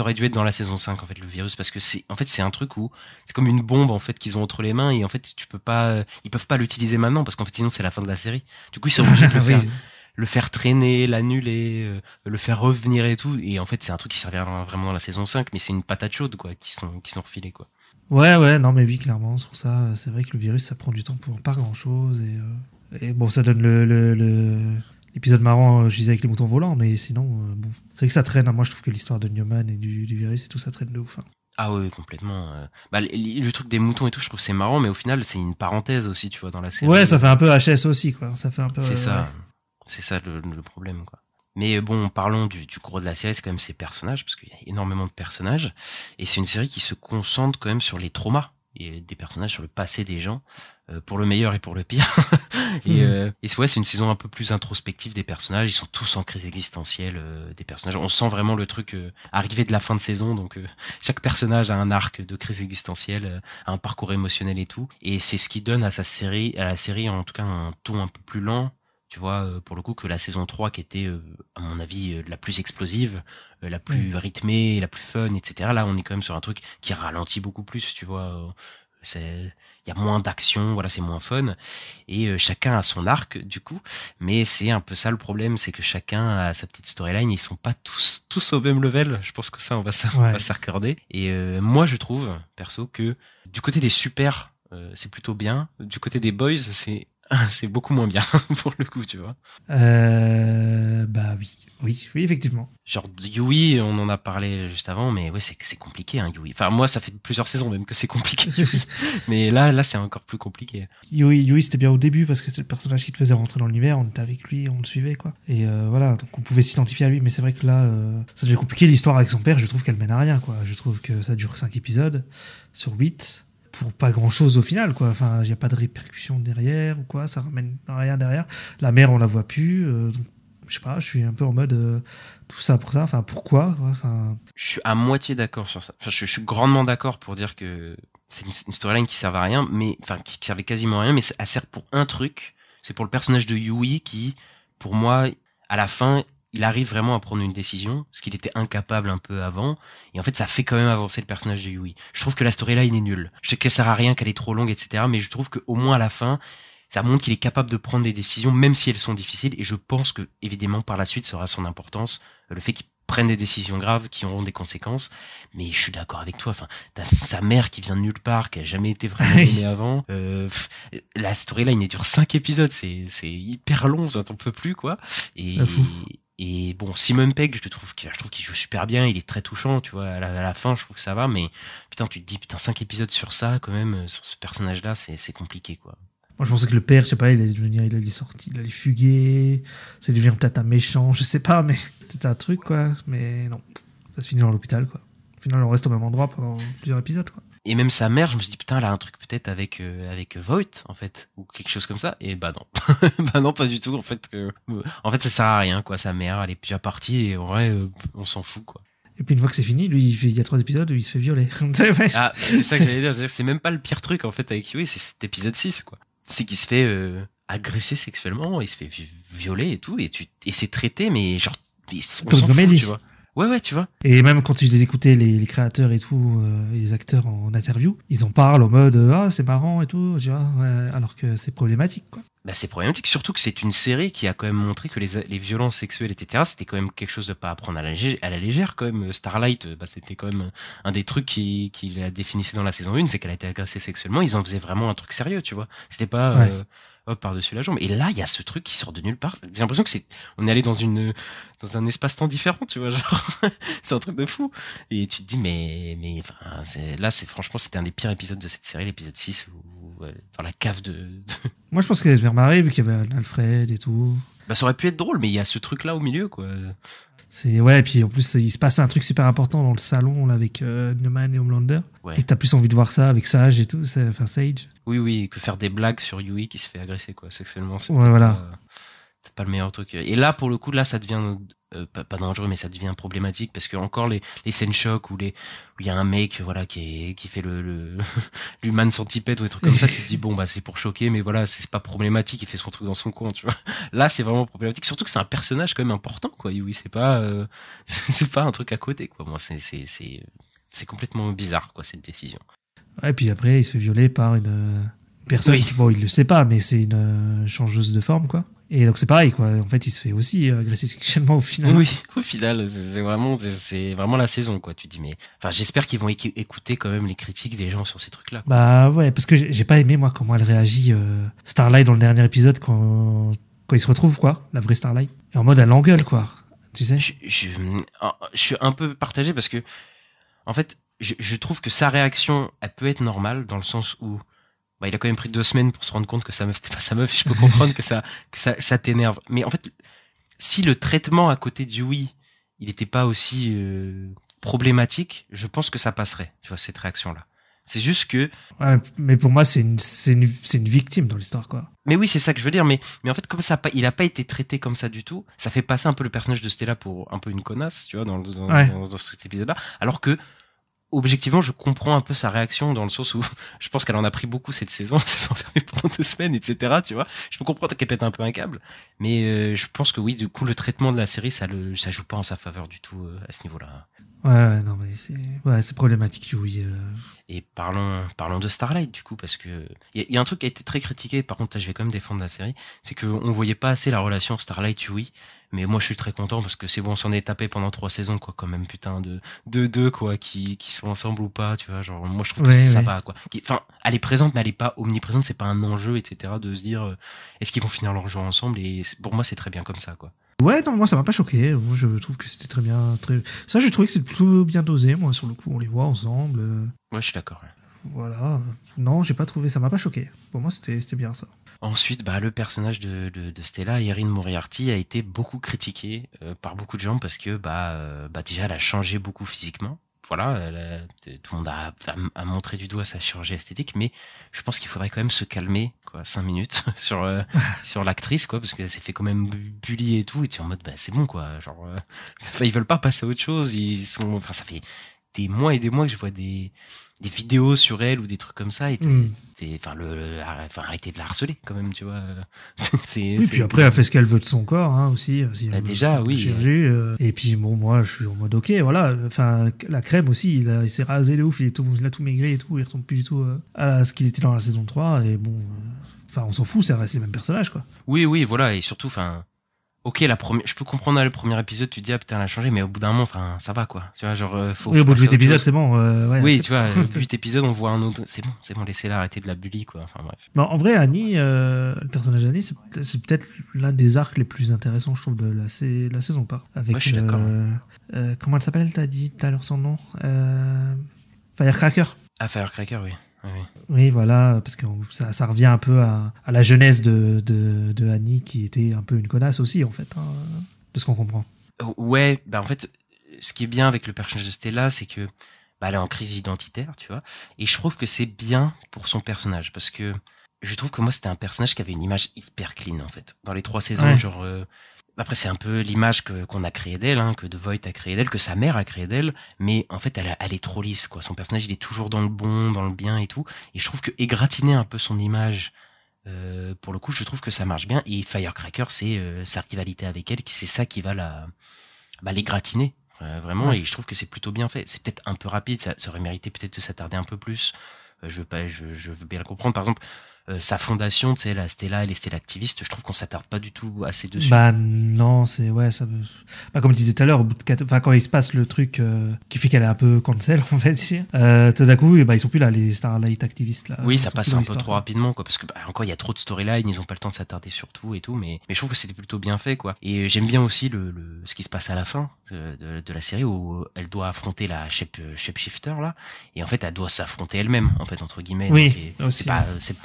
aurait dû être dans la saison 5, en fait, le virus, parce que c'est un truc où c'est comme une bombe, en fait, qu'ils ont entre les mains, et en fait, ils peuvent pas l'utiliser maintenant, parce qu'en fait, sinon, c'est la fin de la série. Du coup, ils sont obligés de le faire traîner, l'annuler, le faire revenir et tout, et en fait, c'est un truc qui servira vraiment dans la saison 5, mais c'est une patate chaude, quoi, qui sont refilés, quoi. Ouais, non, mais oui, clairement, sur ça, c'est vrai que le virus, ça prend du temps pour pas grand-chose, et bon, ça donne l'épisode marrant, je disais, avec les moutons volants, mais sinon, bon, c'est vrai que ça traîne. Moi, je trouve que l'histoire de Newman et du virus et tout, ça traîne de ouf. Hein. Ah oui, complètement. Le truc des moutons et tout, je trouve c'est marrant, mais au final, c'est une parenthèse aussi, tu vois, dans la série. Ouais, ça fait un peu HS aussi, quoi. Ça fait un peu. C'est ça. C'est ça le problème, quoi. Mais bon, parlons du gros de la série, c'est quand même ces personnages, parce qu'il y a énormément de personnages, et c'est une série qui se concentre quand même sur les traumas, et des personnages sur le passé des gens, pour le meilleur et pour le pire. Et c'est une saison un peu plus introspective des personnages, ils sont tous en crise existentielle, des personnages. On sent vraiment le truc arriver de la fin de saison, donc chaque personnage a un arc de crise existentielle, a un parcours émotionnel et tout, et c'est ce qui donne à la série en tout cas un ton un peu plus lent. Tu vois, pour le coup, que la saison 3 qui était, à mon avis, la plus explosive, la plus rythmée, la plus fun, etc. Là, on est quand même sur un truc qui ralentit beaucoup plus, tu vois. Il y a moins d'action, voilà, c'est moins fun. Et chacun a son arc, du coup. Mais c'est un peu ça le problème, c'est que chacun a sa petite storyline. Ils sont pas tous au même level. Je pense que ça, on va s'accorder. Et moi, je trouve, perso, que du côté des super, c'est plutôt bien. Du côté des boys, c'est beaucoup moins bien pour le coup, tu vois. Bah oui, effectivement. Genre Yui, on en a parlé juste avant, mais ouais, c'est compliqué, hein, Yui. Enfin, moi, ça fait plusieurs saisons même que c'est compliqué. Mais là, c'est encore plus compliqué. Yui, c'était bien au début parce que c'était le personnage qui te faisait rentrer dans l'univers. On était avec lui, on le suivait, quoi. Et voilà, donc on pouvait s'identifier à lui. Mais c'est vrai que là, ça devient compliqué. L'histoire avec son père, je trouve qu'elle mène à rien, quoi. Je trouve que ça dure 5 épisodes sur 8. Pour pas grand chose au final, quoi. Enfin, il n'y a pas de répercussions derrière ou quoi, ça ramène rien derrière. La mère, on la voit plus. Donc, je sais pas, je suis un peu en mode tout ça pour ça. Enfin, pourquoi, quoi. Enfin... Je suis à moitié d'accord sur ça. Enfin, je suis grandement d'accord pour dire que c'est une storyline qui servait à rien, mais enfin qui servait quasiment à rien, mais elle sert pour un truc. C'est pour le personnage de Yui qui, pour moi, à la fin, il arrive vraiment à prendre une décision, ce qu'il était incapable un peu avant, et en fait ça fait quand même avancer le personnage de Yui. Je trouve que la storyline est nulle. Je sais qu'elle sert à rien, qu'elle est trop longue, etc. Mais je trouve qu'au moins à la fin, ça montre qu'il est capable de prendre des décisions, même si elles sont difficiles, et je pense que, évidemment, par la suite, ça aura son importance, le fait qu'il prenne des décisions graves qui auront des conséquences. Mais je suis d'accord avec toi, enfin, t'as sa mère qui vient de nulle part, qui a jamais été vraiment aimée avant. La storyline, elle dure 5 épisodes, c'est hyper long, ça t'en peut plus, quoi. Et bon, Simon Pegg, je trouve qu'il joue super bien, il est très touchant, tu vois, à la fin, je trouve que ça va, mais putain, tu te dis, 5 épisodes sur ça, quand même, sur ce personnage-là, c'est compliqué, quoi. Moi, je pensais que le père, je sais pas, il allait fuguer, ça allait devenir peut-être un méchant, je sais pas, mais peut-être un truc, quoi, mais non, ça se finit dans l'hôpital, quoi. Au final, on reste au même endroit pendant plusieurs épisodes, quoi. Et même sa mère, je me suis dit, putain, elle a un truc peut-être avec Voight, en fait, ou quelque chose comme ça. Et bah non. Bah non, pas du tout. En fait, ça sert à rien, quoi. Sa mère, elle est déjà partie, et en vrai, on s'en fout, quoi. Et puis une fois que c'est fini, lui, il y a 3 épisodes où il se fait violer. Ah, c'est ça que j'allais dire. C'est même pas le pire truc, en fait, avec Yui, c'est cet épisode 6, quoi. C'est qu'il se fait agresser sexuellement, il se fait violer et tout, et c'est traité, mais genre, on s'en fout, tu vois. Ouais, tu vois. Et même quand tu les écoutais, les créateurs et tout, et les acteurs en interview, ils en parlent en mode ah, c'est marrant et tout, tu vois, ouais, alors que c'est problématique, quoi. Bah, c'est problématique, surtout que c'est une série qui a quand même montré que les violences sexuelles, etc., c'était quand même quelque chose de pas à prendre à la légère, quand même. Starlight, bah, c'était quand même un des trucs qui la définissait dans la saison 1, c'est qu'elle a été agressée sexuellement, ils en faisaient vraiment un truc sérieux, tu vois. C'était pas, hop, par-dessus la jambe. Et là, il y a ce truc qui sort de nulle part. J'ai l'impression que on est allé dans un espace-temps différent, tu vois, genre, c'est un truc de fou. Et tu te dis, mais, enfin, franchement, c'était un des pires épisodes de cette série, l'épisode 6, dans la cave de... Moi, je pense qu'elle devait se faire marrer, vu qu'il y avait Alfred et tout. Bah ça aurait pu être drôle, mais il y a ce truc là au milieu quoi. Ouais, et puis en plus il se passe un truc super important dans le salon là, avec Neumann et Homelander. Ouais. Et t'as plus envie de voir ça avec Sage et tout, enfin Sage. Oui, que faire des blagues sur Yui qui se fait agresser quoi sexuellement. C'est Ouais, voilà. peut-être pas le meilleur truc. Et là pour le coup là ça devient pas dangereux, mais ça devient problématique parce que encore les scènes choc où il y a un mec voilà qui fait le l'human centipède ou des trucs comme ça, tu te dis bon bah c'est pour choquer, mais voilà c'est pas problématique, il fait son truc dans son coin, tu vois. Là c'est vraiment problématique, surtout que c'est un personnage quand même important quoi. Oui, c'est pas un truc à côté quoi. Moi c'est complètement bizarre quoi cette décision. Ouais, et puis après il se fait violer par une personne qui, bon il le sait pas, mais c'est une changeuse de forme quoi. Et donc c'est pareil quoi, en fait il se fait aussi agresser sexuellement au final. Oui, au final c'est vraiment la saison quoi. Tu dis mais enfin j'espère qu'ils vont écouter quand même les critiques des gens sur ces trucs là. Bah ouais, parce que j'ai pas aimé moi comment elle réagit Starlight dans le dernier épisode quand ils se retrouvent quoi, la vraie Starlight. Et en mode elle l'engueule quoi, tu sais. Je suis un peu partagé parce que en fait je trouve que sa réaction elle peut être normale dans le sens où bah, il a quand même pris 2 semaines pour se rendre compte que sa meuf c'était pas sa meuf, et je peux comprendre que ça t'énerve. Mais en fait, si le traitement à côté de Yui, il était pas aussi problématique, je pense que ça passerait, tu vois, cette réaction-là. C'est juste que... Ouais, mais pour moi, c'est une victime dans l'histoire, quoi. Mais oui, c'est ça que je veux dire, mais en fait, comme ça, il a pas été traité comme ça du tout, ça fait passer un peu le personnage de Stella pour un peu une connasse, tu vois, dans cet épisode-là, alors que objectivement, je comprends un peu sa réaction dans le sens où je pense qu'elle en a pris beaucoup cette saison, elle s'est fait enfermer pendant 2 semaines, etc. Tu vois, je peux comprendre qu'elle pète un peu un câble, mais je pense que oui, du coup, le traitement de la série, ça joue pas en sa faveur du tout à ce niveau-là. Ouais, non, mais c'est problématique, oui. Et parlons de Starlight du coup, parce que il y a un truc qui a été très critiqué. Par contre, là, je vais quand même défendre la série, c'est que on voyait pas assez la relation Starlight-Yui. Mais moi, je suis très content parce que c'est bon, on s'en est tapé pendant 3 saisons, quoi, quand même, putain, de deux, quoi, qui sont ensemble ou pas, tu vois, genre, moi, je trouve que ça va, quoi. Enfin, elle est présente, mais elle est pas omniprésente, c'est pas un enjeu, etc., de se dire, est-ce qu'ils vont finir leur jeu ensemble, et pour moi, c'est très bien comme ça, quoi. Ouais, non, moi, ça m'a pas choqué. Moi, je trouve que c'était très bien, ça, j'ai trouvé que c'était plutôt bien dosé, moi, sur le coup, on les voit ensemble. Ouais, je suis d'accord, ouais. Voilà. Non, j'ai pas trouvé, ça m'a pas choqué. Pour moi, c'était bien ça. Ensuite, bah, le personnage de Stella, Erin Moriarty, a été beaucoup critiqué par beaucoup de gens parce que déjà elle a changé beaucoup physiquement. Voilà, tout le monde a montré du doigt sa chirurgie esthétique, mais je pense qu'il faudrait quand même se calmer, quoi, 5 minutes sur l'actrice, quoi, parce qu'elle s'est fait quand même bully et tout, et tu es en mode bah c'est bon, quoi, genre ils veulent pas passer à autre chose, ça fait des mois et des mois que je vois des vidéos sur elle ou des trucs comme ça, et arrêtez de la harceler quand même, tu vois. Puis après elle fait ce qu'elle veut de son corps, hein, aussi. Déjà, oui. Et puis bon, moi je suis en mode ok, voilà. Enfin, la crème aussi, il s'est rasé de ouf, il a tout maigri et tout, il ressemble plus du tout à ce qu'il était dans la saison 3, et bon, on s'en fout, ça reste les mêmes personnages, quoi. Oui, voilà, et surtout, ok, je peux comprendre le premier épisode, tu te dis ah putain elle a changé, mais au bout d'un moment, ça va quoi. Tu vois, genre oui, au bout de 8 épisodes, c'est bon. Ouais, oui, tu vois, au bout de 8 épisodes, on voit un autre. C'est bon, laissez-la arrêter de la bully quoi. Enfin bref. Non, en vrai, Annie, le personnage d'Annie, c'est peut-être l'un des arcs les plus intéressants, je trouve, de la saison pas. Avec, ouais, je suis d'accord. Comment elle s'appelle, t'as dit tout à l'heure son nom, Firecracker. Ah, Firecracker, oui. Oui, voilà, parce que ça revient un peu à la jeunesse de Annie, qui était un peu une connasse aussi, en fait, hein, de ce qu'on comprend. Ouais, en fait, ce qui est bien avec le personnage de Stella, c'est que elle est en crise identitaire, tu vois, et je trouve que c'est bien pour son personnage, parce que je trouve que moi, c'était un personnage qui avait une image hyper clean, en fait. Dans les 3 saisons, ouais. Genre... Après, c'est un peu l'image qu'on a créée d'elle, hein, que The Voight a créée d'elle, que sa mère a créée d'elle, mais en fait, elle est trop lisse, quoi. Son personnage, il est toujours dans le bon, dans le bien et tout. Et je trouve que égratiner un peu son image, pour le coup, je trouve que ça marche bien. Et Firecracker, c'est sa rivalité avec elle, c'est ça qui va l'égratiner, vraiment. Ouais. Et je trouve que c'est plutôt bien fait. C'est peut-être un peu rapide, ça aurait mérité peut-être de s'attarder un peu plus. Je veux bien le comprendre. Par exemple, sa fondation, tu sais, la Stella et les Stella activistes, je trouve qu'on s'attarde pas du tout assez dessus. Non, c'est ouais, ça. Comme je disais tout à l'heure, au bout de quand il se passe le truc qui fait qu'elle est un peu cancel, on va dire. Tout d'un coup, ils sont plus là, les Starlight activistes là. Oui, ça passe un peu trop rapidement, quoi, parce que encore il y a trop de storylines, ils ont pas le temps de s'attarder sur tout et tout, mais je trouve que c'était plutôt bien fait, quoi. Et j'aime bien aussi ce qui se passe à la fin de la série où elle doit affronter la shapeshifter là, et en fait elle doit s'affronter elle-même, en fait, entre guillemets. Oui, aussi.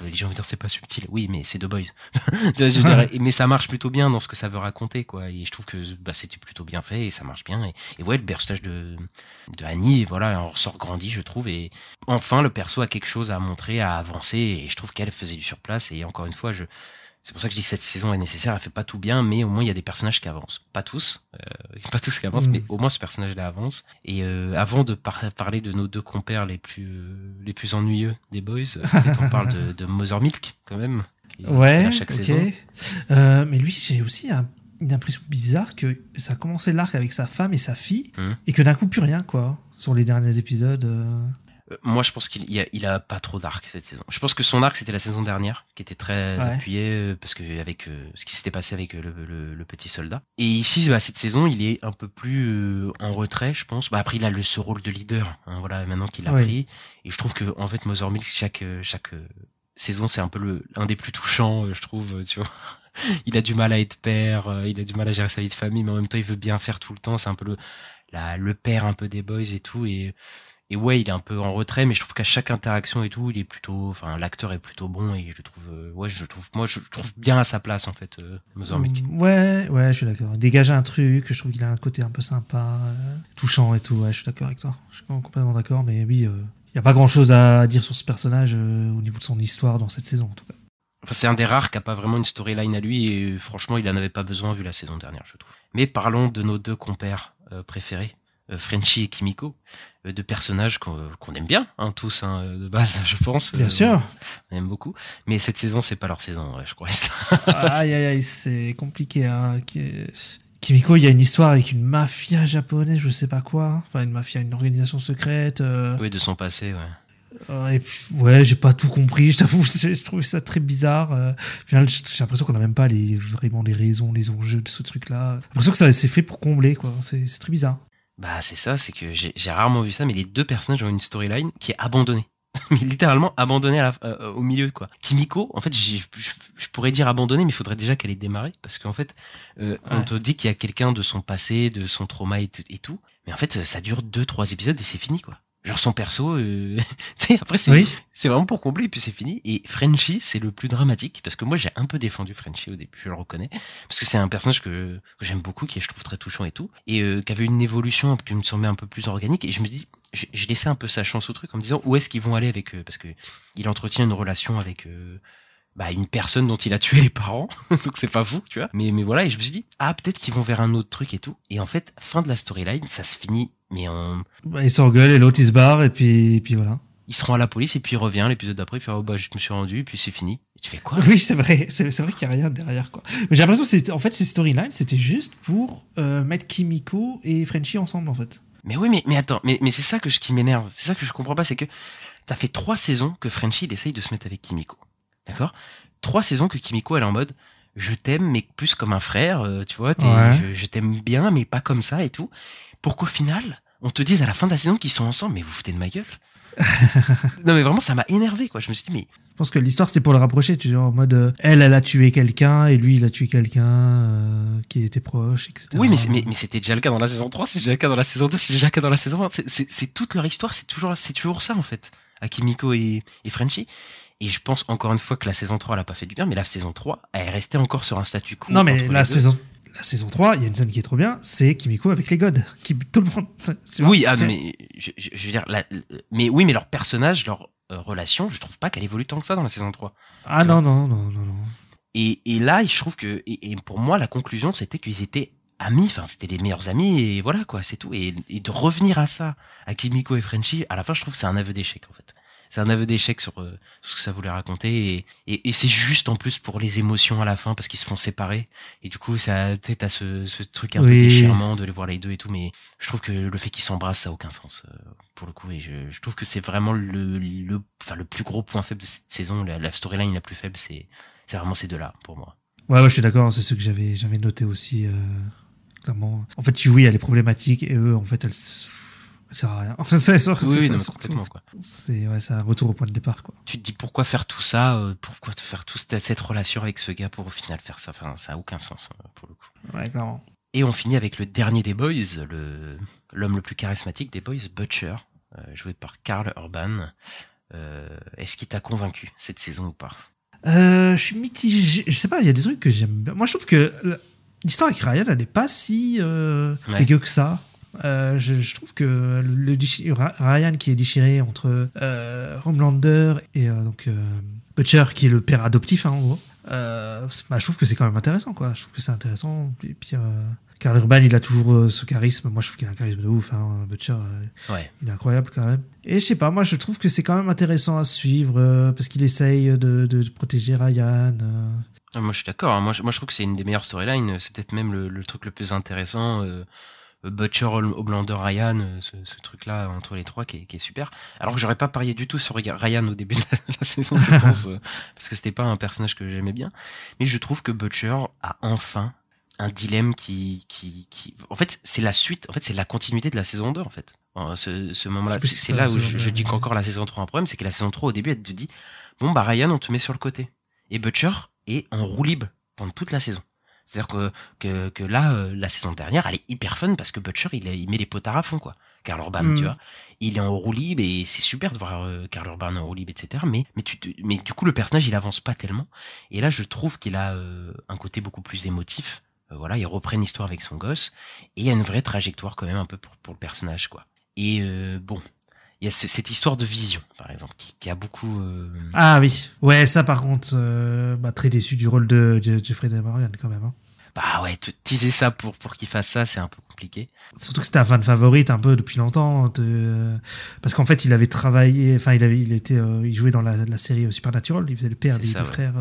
Les gens me dire c'est pas subtil. Oui, mais c'est The Boys. Je dirais, mais ça marche plutôt bien dans ce que ça veut raconter, quoi. Et je trouve que c'était plutôt bien fait et ça marche bien. Et ouais, le personnage de Annie, voilà, on ressort grandi, je trouve. Et enfin, le perso a quelque chose à montrer, à avancer. Et je trouve qu'elle faisait du surplace. Et encore une fois, c'est pour ça que je dis que cette saison est nécessaire. Elle fait pas tout bien, mais au moins il y a des personnages qui avancent. Pas tous qui avancent, mais au moins ce personnage-là avance. Et avant de parler de nos deux compères les plus ennuyeux des Boys, peut-être on parle de Mother Milk quand même. Ouais, chaque ok. saison. Mais lui, j'ai aussi une impression bizarre que ça a commencé l'arc avec sa femme et sa fille, et que d'un coup plus rien, quoi, sur les derniers épisodes. Moi, je pense qu'il a pas trop d'arc cette saison. Je pense que son arc c'était la saison dernière, qui était très appuyé parce que avec ce qui s'était passé avec le petit soldat. Et ici, cette saison, il est un peu plus en retrait, je pense. Après, il a ce rôle de leader, hein, voilà, maintenant qu'il l'a pris. Et je trouve que en fait, Mother Milk, chaque saison, c'est un peu un des plus touchants, je trouve. Tu vois, il a du mal à être père, il a du mal à gérer sa vie de famille, mais en même temps, il veut bien faire tout le temps. C'est un peu le père un peu des Boys et tout. Et ouais, il est un peu en retrait, mais je trouve qu'à chaque interaction et tout, il est plutôt, l'acteur est plutôt bon et je trouve bien à sa place, en fait, Mother Milk. Ouais, je suis d'accord. Dégager un truc, je trouve qu'il a un côté un peu sympa, touchant et tout. Ouais, je suis d'accord avec toi. Je suis complètement d'accord, mais oui, il y a pas grand chose à dire sur ce personnage au niveau de son histoire dans cette saison, en tout cas. Enfin, c'est un des rares qui a pas vraiment une storyline à lui et franchement, il en avait pas besoin vu la saison dernière, je trouve. Mais parlons de nos deux compères préférés. Frenchie et Kimiko, deux personnages qu'on aime bien, hein, tous, hein, de base, je pense. Bien sûr. On aime beaucoup. Mais cette saison, c'est pas leur saison, ouais, je crois. Aïe, c'est compliqué, hein. Kimiko, il y a une histoire avec une mafia japonaise, je sais pas quoi. Enfin, une mafia, une organisation secrète. Oui, de son passé, ouais. Et puis, ouais, j'ai pas tout compris, je t'avoue, je trouvais ça très bizarre. Au final, j'ai l'impression qu'on a même pas vraiment les raisons, les enjeux de ce truc-là. J'ai l'impression que ça c'est fait pour combler, quoi. C'est très bizarre. Bah c'est ça, c'est que j'ai rarement vu ça, mais les deux personnages ont une storyline qui est abandonnée. Mais littéralement abandonnée au milieu, quoi. Kimiko, en fait, je pourrais dire abandonnée, mais il faudrait déjà qu'elle ait démarré, parce qu'en fait, on te dit qu'il y a quelqu'un de son passé, de son trauma et tout, mais en fait, ça dure 2-3 épisodes et c'est fini, quoi. Genre son perso, après c'est vraiment pour combler et puis c'est fini. Et Frenchie, c'est le plus dramatique parce que moi j'ai un peu défendu Frenchie au début, je le reconnais, parce que c'est un personnage que j'aime beaucoup, qui est je trouve très touchant et tout, et qui avait une évolution qui me semblait un peu plus organique. Et je me dis, j'ai laissé un peu sa chance au truc en me disant où est-ce qu'ils vont aller avec parce que il entretient une relation avec une personne dont il a tué les parents, donc c'est pas fou, tu vois. Mais voilà, et je me suis dit peut-être qu'ils vont vers un autre truc et tout. Et en fait, fin de la storyline, ça se finit. Mais ils s'engueulent et l'autre il se barre et puis voilà. Ils se rend à la police et puis il revient l'épisode d'après, il fait je me suis rendu et puis c'est fini. Et tu fais quoi? Oui, c'est vrai qu'il y a rien derrière, quoi. Mais j'ai l'impression que en fait ces storylines c'était juste pour mettre Kimiko et Frenchie ensemble, en fait. Mais oui, mais attends, mais c'est ça qui m'énerve, c'est ça que je comprends pas, c'est que t'as fait 3 saisons que Frenchie il essaye de se mettre avec Kimiko, d'accord? 3 saisons que Kimiko elle est en mode je t'aime mais plus comme un frère, tu vois, je t'aime bien mais pas comme ça et tout, pour qu'au final on te dise à la fin de la saison qu'ils sont ensemble. Mais vous foutez de ma gueule. Non mais vraiment ça m'a énervé, quoi. Je me suis dit mais je pense que l'histoire c'était pour le rapprocher, tu vois, en mode elle a tué quelqu'un et lui il a tué quelqu'un qui était proche, etc. Oui, mais c'était déjà le cas dans la saison 3, c'est déjà le cas dans la saison 2, c'est déjà le cas dans la saison 1. C'est toute leur histoire, c'est toujours ça en fait, à Kimiko et Frenchie. Et je pense encore une fois que la saison 3 elle a pas fait du bien, mais la saison 3 elle est restée encore sur un statu quo. Non mais la saison 3, il y a une scène qui est trop bien, c'est Kimiko avec les gods. Tout le monde. Oui, mais je veux dire, mais oui, mais leur personnage, leur relation, je trouve pas qu'elle évolue tant que ça dans la saison 3. Ah non. Et là, je trouve que, et pour moi, la conclusion, c'était qu'ils étaient amis, enfin, c'était les meilleurs amis, et voilà, quoi, c'est tout. Et de revenir à ça, à Kimiko et Frenchie, à la fin, je trouve que c'est un aveu d'échec, en fait. C'est un aveu d'échec sur ce que ça voulait raconter, et c'est juste en plus pour les émotions à la fin parce qu'ils se font séparer, et du coup ça, t'as ce truc un peu déchirement de les voir les deux et tout, mais je trouve que le fait qu'ils s'embrassent ça a aucun sens pour le coup, et je trouve que c'est vraiment le plus gros point faible de cette saison, la storyline la plus faible, c'est vraiment ces deux-là pour moi. Ouais, je suis d'accord, c'est ce que j'avais noté aussi clairement. En fait, oui, elle est problématique et eux en fait elle sert à rien. Oui, complètement, quoi. C'est un retour au point de départ, quoi. Tu te dis pourquoi faire tout ça, pourquoi faire toute cette relation avec ce gars pour au final faire ça, enfin ça a aucun sens pour le coup. Ouais, clairement. Et on finit avec le dernier des Boys, l'homme le plus charismatique des Boys, Butcher, joué par Karl Urban. Est-ce qu'il t'a convaincu cette saison ou pas? Je suis mitigé. Je sais pas, il y a des trucs que j'aime bien. Moi, je trouve que l'histoire avec Ryan, elle n'est pas si dégueu que ça. Je trouve que Ryan qui est déchiré entre Homelander et Butcher qui est le père adoptif en gros, je trouve que c'est quand même intéressant quoi. Je trouve que c'est intéressant. Et puis Karl Urban il a toujours ce charisme. Moi je trouve qu'il a un charisme de ouf hein. Butcher il est incroyable quand même. Et je sais pas, moi je trouve que c'est quand même intéressant à suivre parce qu'il essaye de protéger Ryan. Moi je suis d'accord. Moi je trouve que c'est une des meilleures storylines. C'est peut-être même le truc le plus intéressant. Butcher, Homelander, Ryan, ce truc-là entre les trois qui est super. Alors que j'aurais pas parié du tout sur Ryan au début de la saison, je pense, parce que c'était pas un personnage que j'aimais bien. Mais je trouve que Butcher a enfin un dilemme qui en fait, c'est la suite, en fait, c'est la continuité de la saison 2, en fait. Ce moment-là, c'est là où je dis qu'encore la saison 3 a un problème, c'est que la saison 3, au début, elle te dit, bon, bah, Ryan, on te met sur le côté. Et Butcher est en roue libre pendant toute la saison. C'est-à-dire que là, la saison dernière, elle est hyper fun parce que Butcher, il met les potards à fond, quoi. Karl Urban, tu vois. Il est en roue libre et c'est super de voir Karl Urban en roue libre, etc. Mais du coup, le personnage, il avance pas tellement. Et là, je trouve qu'il a un côté beaucoup plus émotif. Voilà, il reprend l'histoire avec son gosse. Et il y a une vraie trajectoire quand même un peu pour le personnage, quoi. Et bon, il y a cette histoire de vision, par exemple, qui a beaucoup... Ah oui, ouais, ça par contre, très déçu du rôle de Jeffrey Dean Morgan quand même. Hein. Bah ouais, teaser ça pour qu'il fasse ça, c'est un peu compliqué. Surtout que c'était un fan favorite un peu depuis longtemps, parce qu'en fait il avait travaillé, enfin il jouait dans la série Supernatural, il faisait le père des frères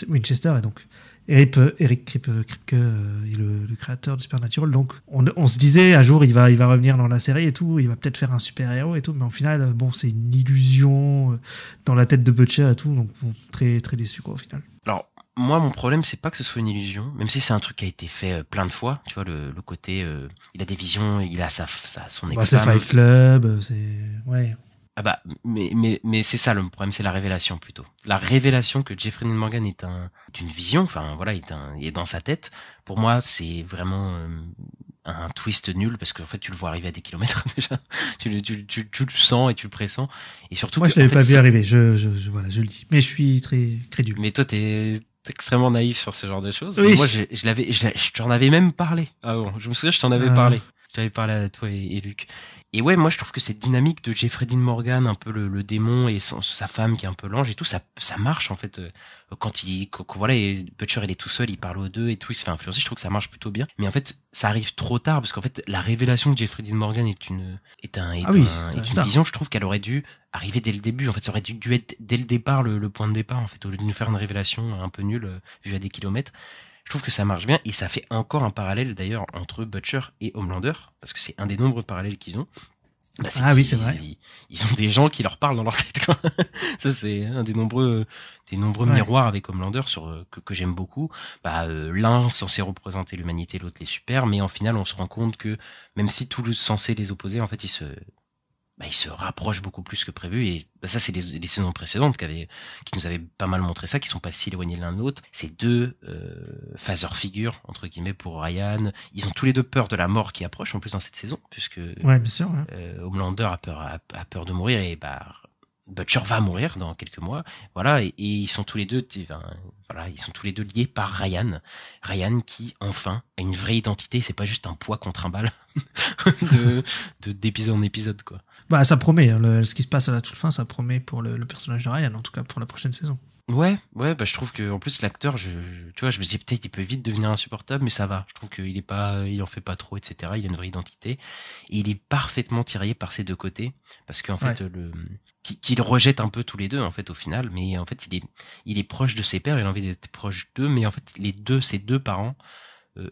Winchester et donc Eric Kripke est le créateur de Supernatural, donc on se disait un jour il va revenir dans la série et tout, il va peut-être faire un super héros et tout, mais au final bon c'est une illusion dans la tête de Butcher et tout, donc bon, très très déçu quoi au final. Alors moi, mon problème, c'est pas que ce soit une illusion, même si c'est un truc qui a été fait plein de fois, tu vois, le côté, il a des visions, il a son examen. C'est Fight Club, c'est... Ouais. Ah bah, mais c'est ça le problème, c'est la révélation plutôt. La révélation que Jeffrey Dean Morgan est d'une vision, enfin voilà, il est dans sa tête. Pour moi, c'est vraiment un twist nul parce qu'en fait, tu le vois arriver à des kilomètres déjà. Tu le sens et tu le pressens. Et surtout, moi, je l'avais pas vu arriver. Voilà, je le dis. Mais je suis très crédule. Mais toi, t'es extrêmement naïf sur ce genre de choses. Oui. Moi, je t'en avais même parlé. Ah bon, je me souviens, je t'en avais parlé. J'avais parlé à toi et Luc. Et ouais, moi je trouve que cette dynamique de Jeffrey Dean Morgan, un peu le démon et sa femme qui est un peu l'ange et tout, ça marche en fait. Quand voilà, et Butcher il est tout seul, il parle aux deux et tout, il se fait influencer. Je trouve que ça marche plutôt bien. Mais en fait, ça arrive trop tard parce qu'en fait, la révélation que Jeffrey Dean Morgan est une vision. Je trouve qu'elle aurait dû arriver dès le début. En fait, ça aurait dû être dès le départ le point de départ en fait, au lieu de nous faire une révélation un peu nulle vue à des kilomètres. Je trouve que ça marche bien et ça fait encore un parallèle d'ailleurs entre Butcher et Homelander parce que c'est un des nombreux parallèles qu'ils ont. Bah, oui, c'est vrai. Ils ont des gens qui leur parlent dans leur tête. Quoi. Ça, c'est un des nombreux miroirs avec Homelander que j'aime beaucoup. L'un censé représenter l'humanité, l'autre les super, mais en final, on se rend compte que même si tout le censé les opposer, en fait, ils se rapprochent beaucoup plus que prévu et ça c'est les saisons précédentes qui nous avaient pas mal montré ça, qui sont pas si éloignés l'un de l'autre. Ces deux father figures entre guillemets pour Ryan, ils ont tous les deux peur de la mort qui approche en plus dans cette saison puisque bien sûr, ouais. Homelander a peur de mourir et Butcher va mourir dans quelques mois, voilà, et ils sont tous les deux ils sont tous les deux liés par Ryan qui enfin a une vraie identité, c'est pas juste un poids qu'on trimballe d'épisode en épisode quoi. Ça promet, ce qui se passe à la toute fin, ça promet pour le personnage de Ryan, en tout cas pour la prochaine saison. Ouais, je trouve que en plus l'acteur, tu vois, je me disais peut-être il peut vite devenir insupportable, mais ça va. Je trouve il en fait pas trop, etc. Il a une vraie identité et il est parfaitement tiraillé par ces deux côtés, parce qu'en fait qu'il rejette un peu tous les deux en fait au final, mais en fait il est proche de ses pères, il a envie d'être proche d'eux, mais en fait ses deux parents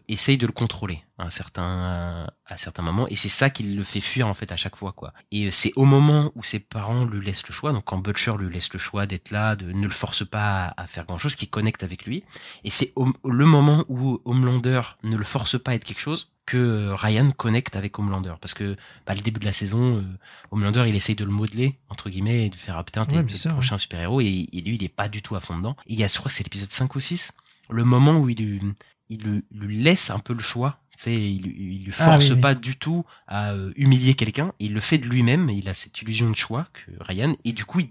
essaye de le contrôler à un certain moment et c'est ça qui le fait fuir en fait à chaque fois quoi. Et c'est au moment où ses parents lui laissent le choix, donc quand Butcher lui laisse le choix d'être là, ne le force pas à faire grand chose, qu'il connecte avec lui, et c'est le moment où Homelander ne le force pas à être quelque chose que Ryan connecte avec Homelander, parce que le début de la saison, Homelander il essaye de le modeler entre guillemets et de faire putain t'es le prochain super héros, et lui il est pas du tout à fond dedans. Et il y a, je crois que c'est l'épisode 5 ou 6, le moment où il lui laisse un peu le choix, tu sais, il lui force pas du tout à humilier quelqu'un, il le fait de lui-même, il a cette illusion de choix que Ryan, et du coup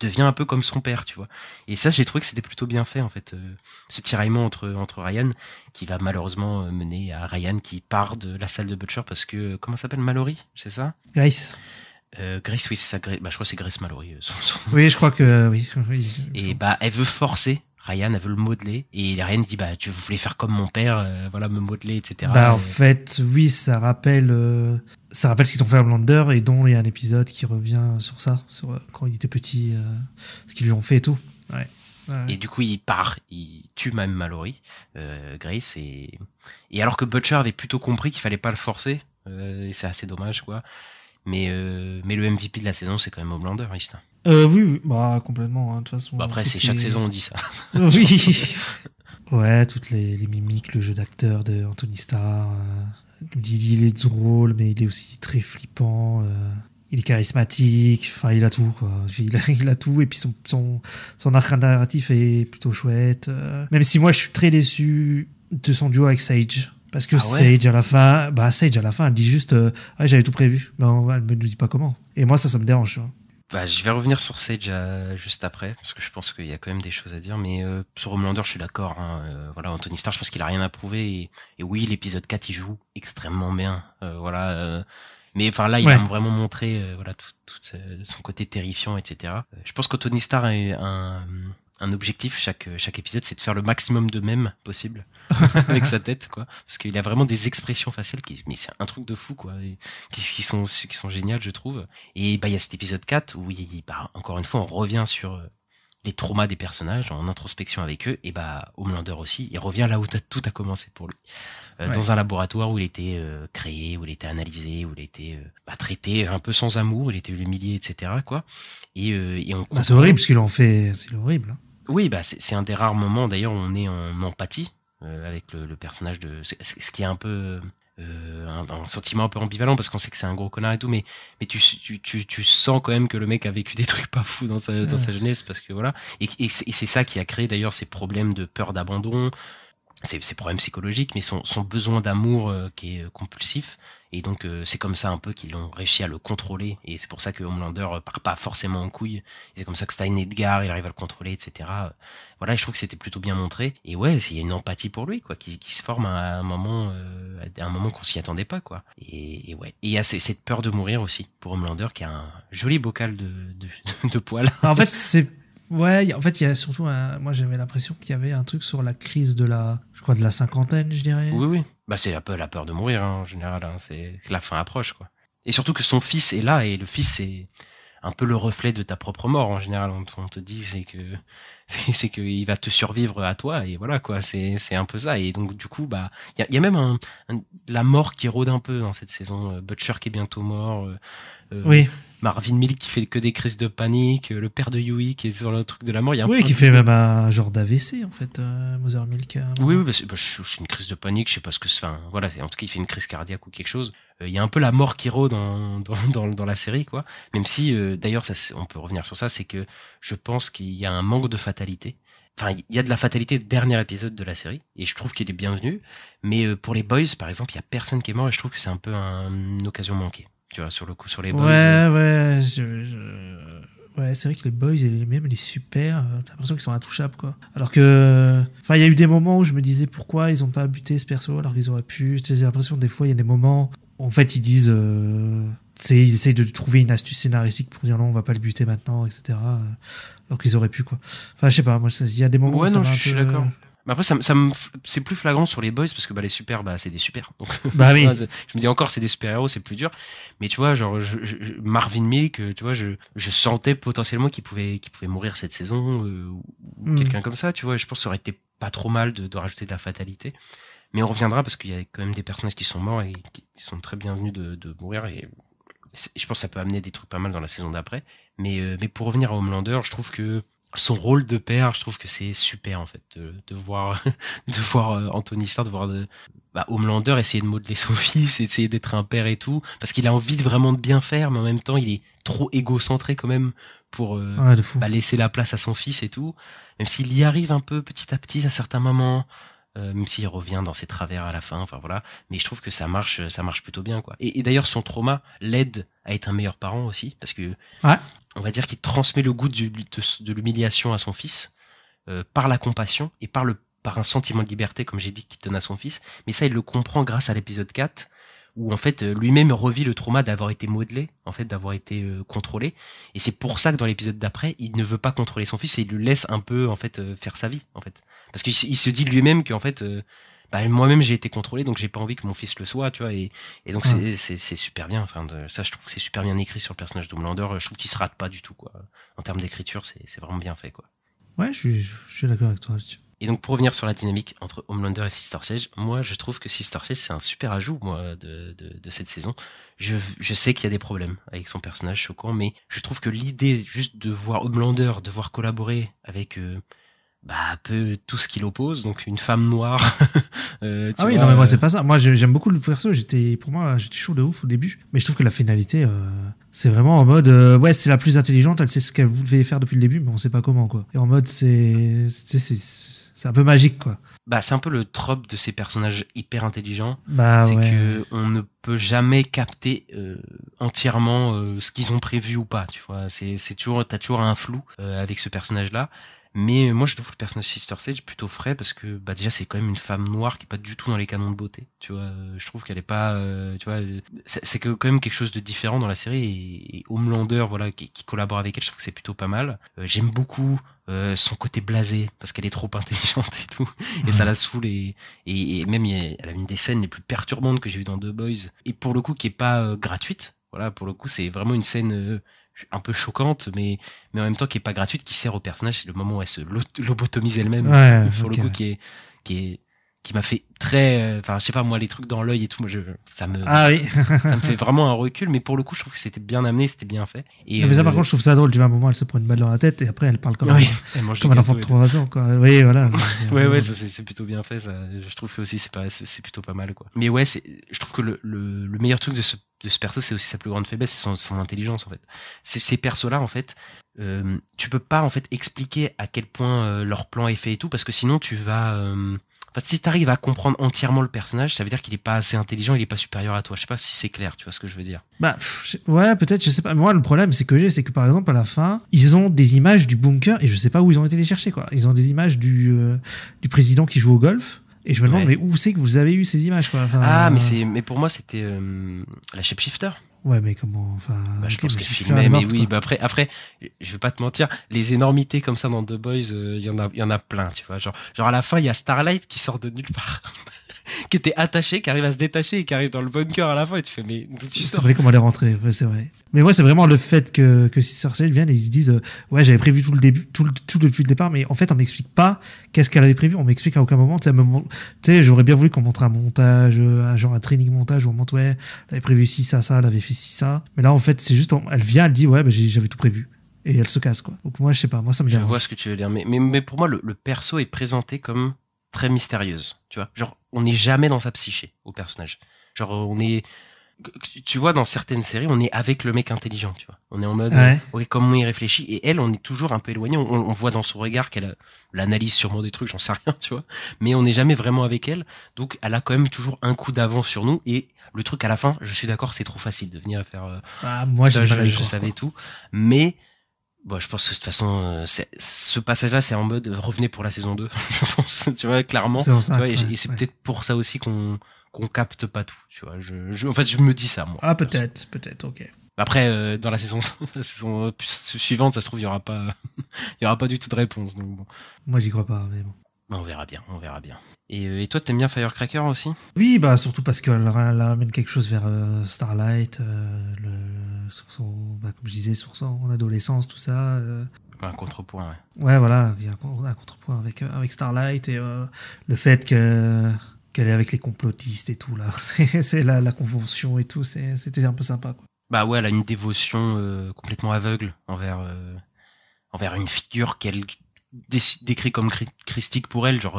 devient un peu comme son père, tu vois. Et ça, j'ai trouvé que c'était plutôt bien fait, en fait, ce tiraillement entre Ryan, qui va malheureusement mener à Ryan qui part de la salle de Butcher parce que, comment ça s'appelle, Mallory, c'est ça? Grace. Grace, oui, c'est ça, je crois que c'est Grace Mallory. Oui, je crois que, oui. Et elle veut forcer Ryan, elle veut le modeler, et Ryan dit, tu voulais faire comme mon père, voilà, me modeler, etc. En fait, oui, ça rappelle ce qu'ils ont fait à Homelander, et dont il y a un épisode qui revient sur ça, sur quand il était petit, ce qu'ils lui ont fait et tout. Ouais. Et du coup, il part, il tue même Mallory, Grace, et alors que Butcher avait plutôt compris qu'il fallait pas le forcer, et c'est assez dommage, quoi. Mais le MVP de la saison, c'est quand même Homelander, Istin. Oui, complètement, hein, de toute façon. Après, c'est chaque saison, on dit ça. Oui. Ouais, toutes les mimiques, le jeu d'acteur de Anthony Starr. Il est drôle, mais il est aussi très flippant. Il est charismatique. Enfin, il a tout, quoi. Il a tout. Et puis son arc narratif est plutôt chouette. Même si moi, je suis très déçu de son duo avec Sage. Parce que Sage à la fin, elle dit juste j'avais tout prévu. Mais elle me dit pas comment. Et moi, ça me dérange, tu vois. Je vais revenir sur Sage juste après, parce que je pense qu'il y a quand même des choses à dire, mais sur Homelander, je suis d'accord. Voilà, Anthony Starr, je pense qu'il a rien à prouver, et oui, l'épisode 4, il joue extrêmement bien. Mais enfin là, il va vraiment montrer tout son côté terrifiant, etc. Je pense qu'Anthony Starr a un objectif chaque épisode, c'est de faire le maximum de mèmes possible avec sa tête, quoi, parce qu'il a vraiment des expressions faciales mais c'est un truc de fou, quoi, qui sont géniales, je trouve. Et il y a cet épisode 4 où encore une fois on revient sur les traumas des personnages en introspection avec eux, et Homelander aussi, il revient là où tout a commencé pour lui, dans un laboratoire où il était créé, où il était analysé, où il était traité un peu sans amour, il était humilié, etc., quoi. Et on c'est horrible ce qu'ils l'ont fait, c'est horrible, hein. Oui, c'est un des rares moments, d'ailleurs, où on est en empathie avec le personnage ce qui est un peu un sentiment un peu ambivalent, parce qu'on sait que c'est un gros connard et tout, mais tu sens quand même que le mec a vécu des trucs pas fous dans sa jeunesse, parce que voilà, et c'est ça qui a créé d'ailleurs ces problèmes de peur d'abandon, ces problèmes psychologiques, mais son besoin d'amour qui est compulsif. Et donc c'est comme ça un peu qu'ils ont réussi à le contrôler, et c'est pour ça que Homelander part pas forcément en couille, et c'est comme ça que Stein Edgar, il arrive à le contrôler, etc. Voilà, je trouve que c'était plutôt bien montré, et il y a une empathie pour lui, quoi, qui se forme à un moment qu'on s'y attendait pas, quoi. Et il y a cette peur de mourir aussi pour Homelander, qui a un joli bocal de poils. En fait, il y a surtout moi j'avais l'impression qu'il y avait un truc sur la crise de la cinquantaine, je dirais. Oui. C'est un peu la peur de mourir, hein, en général, hein, c'est que la fin approche, quoi. Et surtout que son fils est là, et le fils, c'est un peu le reflet de ta propre mort, en général. On te dit, c'est que il va te survivre à toi, et voilà, quoi, c'est un peu ça. Et donc, du coup, il y a même la mort qui rôde un peu dans cette saison. Butcher qui est bientôt mort. Oui. Marvin Milk qui fait que des crises de panique, le père de Yui qui est sur le truc de la mort. Il y a qui fait même un genre d'AVC, en fait, Mother Milk. Oui, c'est une crise de panique, je sais pas ce que c'est. Enfin, voilà, en tout cas, il fait une crise cardiaque ou quelque chose. Il y a un peu la mort qui rôde dans la série, quoi. Même si, d'ailleurs, on peut revenir sur ça, c'est que je pense qu'il y a un manque de fatalité. Enfin, il y a de la fatalité du dernier épisode de la série, et je trouve qu'il est bienvenu. Mais pour les Boys, par exemple, il y a personne qui est mort, et je trouve que c'est un peu une occasion manquée. Tu vois, sur le coup, sur les Boys. Ouais, c'est vrai que les Boys, même les super, t'as l'impression qu'ils sont intouchables, quoi. Alors que, il y a eu des moments où je me disais pourquoi ils ont pas buté ce perso alors qu'ils auraient pu. J'ai l'impression des fois il y a des moments où, en fait, ils disent, ils essayent de trouver une astuce scénaristique pour dire non, on va pas le buter maintenant, etc. Alors qu'ils auraient pu, quoi. Enfin, je sais pas, moi, il y a des moments où ça je suis d'accord. Mais après, c'est plus flagrant sur les Boys, parce que les super, c'est des super. Donc, oui. Je me dis encore, c'est des super-héros, c'est plus dur. Mais tu vois, genre, Marvin Milk, tu vois, je sentais potentiellement qu'il pouvait mourir cette saison, ou quelqu'un comme ça, tu vois. Je pense que ça aurait été pas trop mal de rajouter de la fatalité. Mais on reviendra, parce qu'il y a quand même des personnages qui sont morts et qui sont très bienvenus de mourir, et je pense que ça peut amener des trucs pas mal dans la saison d'après. Mais pour revenir à Homelander, je trouve que son rôle de père, je trouve que c'est super, en fait, de voir Anthony Starr, de voir Homelander essayer de modeler son fils, essayer d'être un père et tout, parce qu'il a envie vraiment de bien faire, mais en même temps il est trop égocentré quand même pour laisser la place à son fils et tout, même s'il y arrive un peu petit à petit à certains moments, même s'il revient dans ses travers à la fin, enfin voilà, mais je trouve que ça marche plutôt bien, quoi. Et d'ailleurs son trauma l'aide à être un meilleur parent aussi, parce que on va dire qu'il transmet le goût de l'humiliation à son fils par la compassion et par un sentiment de liberté, comme j'ai dit, qu'il donne à son fils. Mais ça, il le comprend grâce à l'épisode 4, où en fait lui-même revit le trauma d'avoir été modelé, en fait d'avoir été contrôlé. Et c'est pour ça que dans l'épisode d'après, il ne veut pas contrôler son fils et il le laisse un peu en fait faire sa vie, en fait. Parce qu'il se dit lui-même qu'en fait moi-même j'ai été contrôlé, donc j'ai pas envie que mon fils le soit, tu vois. Et donc c'est super bien. Enfin ça, je trouve que c'est super bien écrit sur le personnage d'Homelander. Je trouve qu'il se rate pas du tout, quoi. En termes d'écriture, c'est vraiment bien fait, quoi. Ouais, je suis d'accord avec toi là-dessus. Et donc pour revenir sur la dynamique entre Homelander et Sister Sage, moi je trouve que Sister Sage c'est un super ajout, moi, de cette saison. Je sais qu'il y a des problèmes avec son personnage choquant, mais je trouve que l'idée juste de voir Homelander devoir collaborer avec un peu tout ce qui l'oppose, donc une femme noire. Non mais moi c'est pas ça. Moi j'aime beaucoup le perso. J'étais chaud de ouf au début, mais je trouve que la finalité c'est vraiment en mode ouais, c'est la plus intelligente, elle sait ce qu'elle voulait faire depuis le début, mais on sait pas comment, quoi. Et en mode c'est un peu magique, quoi. Bah c'est un peu le trope de ces personnages hyper intelligents. C'est que on ne peut jamais capter entièrement ce qu'ils ont prévu ou pas, tu vois. T'as toujours un flou avec ce personnage-là. Mais moi je trouve le personnage Sister Sage plutôt frais parce que déjà c'est quand même une femme noire qui est pas du tout dans les canons de beauté, tu vois. Je trouve qu'elle est pas tu vois, c'est quand même quelque chose de différent dans la série, et Homelander voilà qui collabore avec elle, je trouve que c'est plutôt pas mal. J'aime beaucoup son côté blasé parce qu'elle est trop intelligente et tout, et ça la saoule, et même elle a une des scènes les plus perturbantes que j'ai vues dans The Boys, et pour le coup qui est pas gratuite. Voilà, pour le coup c'est vraiment une scène un peu choquante, mais en même temps qui est pas gratuite, qui sert au personnage. C'est le moment où elle se lobotomise elle-même, pour le coup, qui m'a fait très, enfin je sais pas moi, les trucs dans l'œil et tout, moi ça me fait vraiment un recul, mais pour le coup je trouve que c'était bien amené, c'était bien fait. Et mais ça par contre je trouve ça drôle, tu vois, à un moment elle se prend une balle dans la tête et après elle parle comme un enfant de 3 ans, quoi. Oui, voilà. ouais, ça c'est plutôt bien fait, ça. Je trouve que aussi c'est plutôt pas mal, quoi. Mais ouais, je trouve que le meilleur truc de ce perso, c'est aussi sa plus grande faiblesse, c'est son intelligence, en fait. Ces persos-là, en fait, tu peux pas en fait expliquer à quel point leur plan est fait et tout, parce que sinon tu vas en fait, si t'arrives à comprendre entièrement le personnage, ça veut dire qu'il est pas assez intelligent, il est pas supérieur à toi. Je sais pas si c'est clair, tu vois ce que je veux dire. Ouais, peut-être, je sais pas. Moi, le problème, c'est que par exemple, à la fin, ils ont des images du bunker et je sais pas où ils ont été les chercher, quoi. Ils ont des images du président qui joue au golf. Et je me demande, mais où c'est que vous avez eu ces images, quoi. Enfin, mais pour moi, c'était la Shapeshifter. Ouais, mais comment, enfin. Je pense qu'elle filmait, mais oui, après, je vais pas te mentir, les énormités comme ça dans The Boys, il y en a plein, tu vois. Genre à la fin, il y a Starlight qui sort de nulle part. qui était attaché, qui arrive à se détacher et qui arrive dans le bunker à la fin, et tu fais, mais d'où tu sors? C'est vrai comment elle est rentrée, ouais, c'est vrai. Mais moi, c'est vraiment le fait que Sister Sage vienne et ils disent, ouais, j'avais prévu tout le début, tout depuis le départ, mais en fait, on m'explique pas qu'est-ce qu'elle avait prévu, on m'explique à aucun moment, tu sais, j'aurais bien voulu qu'on montre un montage, genre un training montage où on montre, ouais, elle avait prévu ci, ça, elle avait fait ci, ça. Mais là, en fait, c'est juste, elle vient, elle dit, ouais, bah, j'avais tout prévu. Et elle se casse, quoi. Donc moi, je sais pas, moi, ça me dérange. Je vois ce que tu veux dire, mais pour moi, le perso est présenté comme très mystérieuse, tu vois. Genre, on n'est jamais dans sa psyché au personnage. Genre, on est, tu vois, dans certaines séries, on est avec le mec intelligent, tu vois. On est en mode, ouais, comment il réfléchit, et elle, on est toujours un peu éloigné. On voit dans son regard qu'elle l'analyse sûrement des trucs, j'en sais rien, tu vois. Mais on n'est jamais vraiment avec elle. Donc, elle a quand même toujours un coup d'avance sur nous, et le truc à la fin, je suis d'accord, c'est trop facile de venir faire, moi, je savais tout. Mais, bon, je pense que de toute façon, ce passage-là, c'est en mode revenez pour la saison 2. Je pense, tu vois, clairement. C'est ça, tu vois, et c'est peut-être pour ça aussi qu'on capte pas tout, tu vois. En fait, je me dis ça, moi. Ah, peut-être, ok. Après, dans la saison suivante, ça se trouve, il y aura pas du tout de réponse, donc bon. Moi, j'y crois pas, mais bon. On verra bien. Et toi, t'aimes bien Firecracker aussi? Oui, bah, surtout parce qu'elle ramène quelque chose vers Starlight, sur son, bah, comme je disais, sur son adolescence, tout ça. Un contrepoint, ouais. Ouais, voilà, il y a un contrepoint avec Starlight, et le fait qu'elle est avec les complotistes et tout, là. C'est la convention et tout, c'était un peu sympa, quoi. Bah ouais, elle a une dévotion complètement aveugle envers une figure qu'elle décrit comme christique pour elle, genre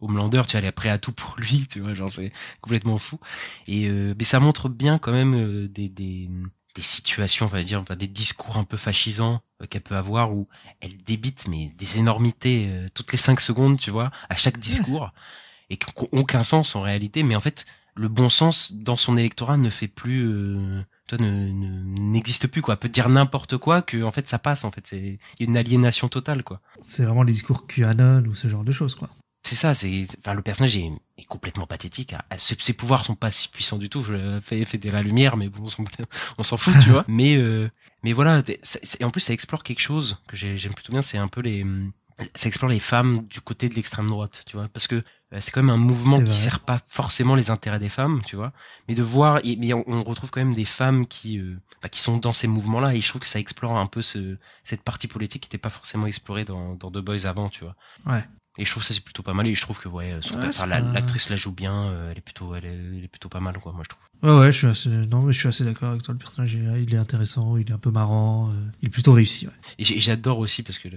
Homelander, tu vois, elle est prête à tout pour lui, tu vois, genre c'est complètement fou. Et mais ça montre bien quand même des situations, on va dire, des discours un peu fascisants qu'elle peut avoir, où elle débite mais des énormités toutes les 5 secondes, tu vois, à chaque discours, et qui n'ont aucun sens en réalité, mais en fait le bon sens dans son électorat ne fait plus n'existe plus, quoi. Peut dire n'importe quoi, que en fait ça passe, en fait. Il y a une aliénation totale, quoi. C'est vraiment les discours QAnon ou ce genre de choses, quoi. C'est ça, le personnage est complètement pathétique. Ses pouvoirs sont pas si puissants du tout. Fait de la lumière, mais bon, on s'en fout, tu vois. Mais voilà, et en plus, ça explore quelque chose que j'aime plutôt bien, c'est un peu ça explore les femmes du côté de l'extrême droite, tu vois, parce que c'est quand même un mouvement qui sert pas forcément les intérêts des femmes, tu vois, mais de voir, mais on retrouve quand même des femmes qui sont dans ces mouvements-là, et je trouve que ça explore un peu cette partie politique qui n'était pas forcément explorée dans The Boys avant, tu vois. Ouais. Et je trouve ça c'est plutôt pas mal, et je trouve que l'actrice la joue bien, elle est plutôt pas mal, quoi, moi je trouve. Ouais, je suis assez d'accord avec toi. Le personnage, il est intéressant, il est un peu marrant, il est plutôt réussi. Ouais. Et j'adore aussi parce que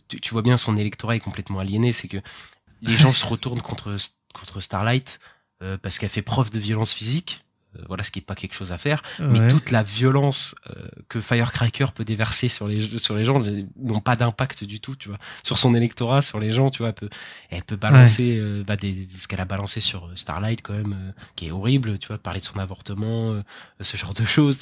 tu vois bien son électorat est complètement aliéné, c'est que les gens se retournent contre Starlight parce qu'elle fait preuve de violence physique. Voilà, ce qui est pas quelque chose à faire, mais toute la violence que Firecracker peut déverser sur les gens n'ont pas d'impact du tout, tu vois, sur son électorat, sur les gens, tu vois, elle peut balancer ce qu'elle a balancé sur Starlight quand même, qui est horrible, tu vois, parler de son avortement, ce genre de choses,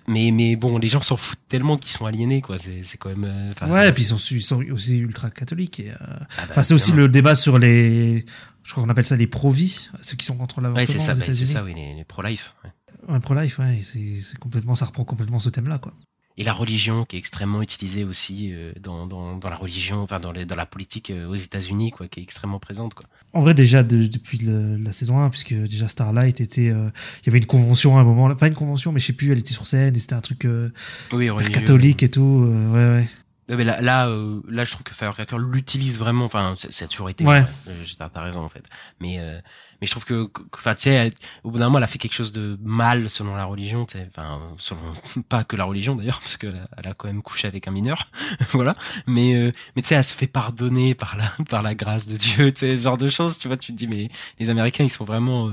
mais bon, les gens s'en foutent tellement qu'ils sont aliénés, quoi. C'est quand même. Et puis ils sont aussi ultra catholiques. C'est aussi le débat sur les. Je crois qu'on appelle ça les pro-vie, ceux qui sont contre l'avortement aux États-Unis. C'est ça, oui, les pro-life. Ouais, pro-life, ouais. C'est complètement, ça reprend complètement ce thème-là, quoi. Et la religion qui est extrêmement utilisée aussi dans la religion, enfin dans la politique aux États-Unis, quoi, qui est extrêmement présente, quoi. En vrai, déjà depuis la saison 1, puisque déjà Starlight était, il y avait une convention à un moment, pas une convention, mais je sais plus, elle était sur scène et c'était un truc catholique et tout, ouais. Mais là, je trouve que Firecracker l'utilise vraiment. Enfin, ça a toujours été. Ouais. T'as raison en fait. Mais je trouve que, enfin, tu sais, au bout d'un moment, elle a fait quelque chose de mal selon la religion. Tu sais, enfin, selon pas que la religion d'ailleurs, parce que elle a quand même couché avec un mineur, voilà. Mais tu sais, elle se fait pardonner par la grâce de Dieu. Tu sais, ce genre de choses. Tu vois, tu te dis, mais les Américains, ils sont vraiment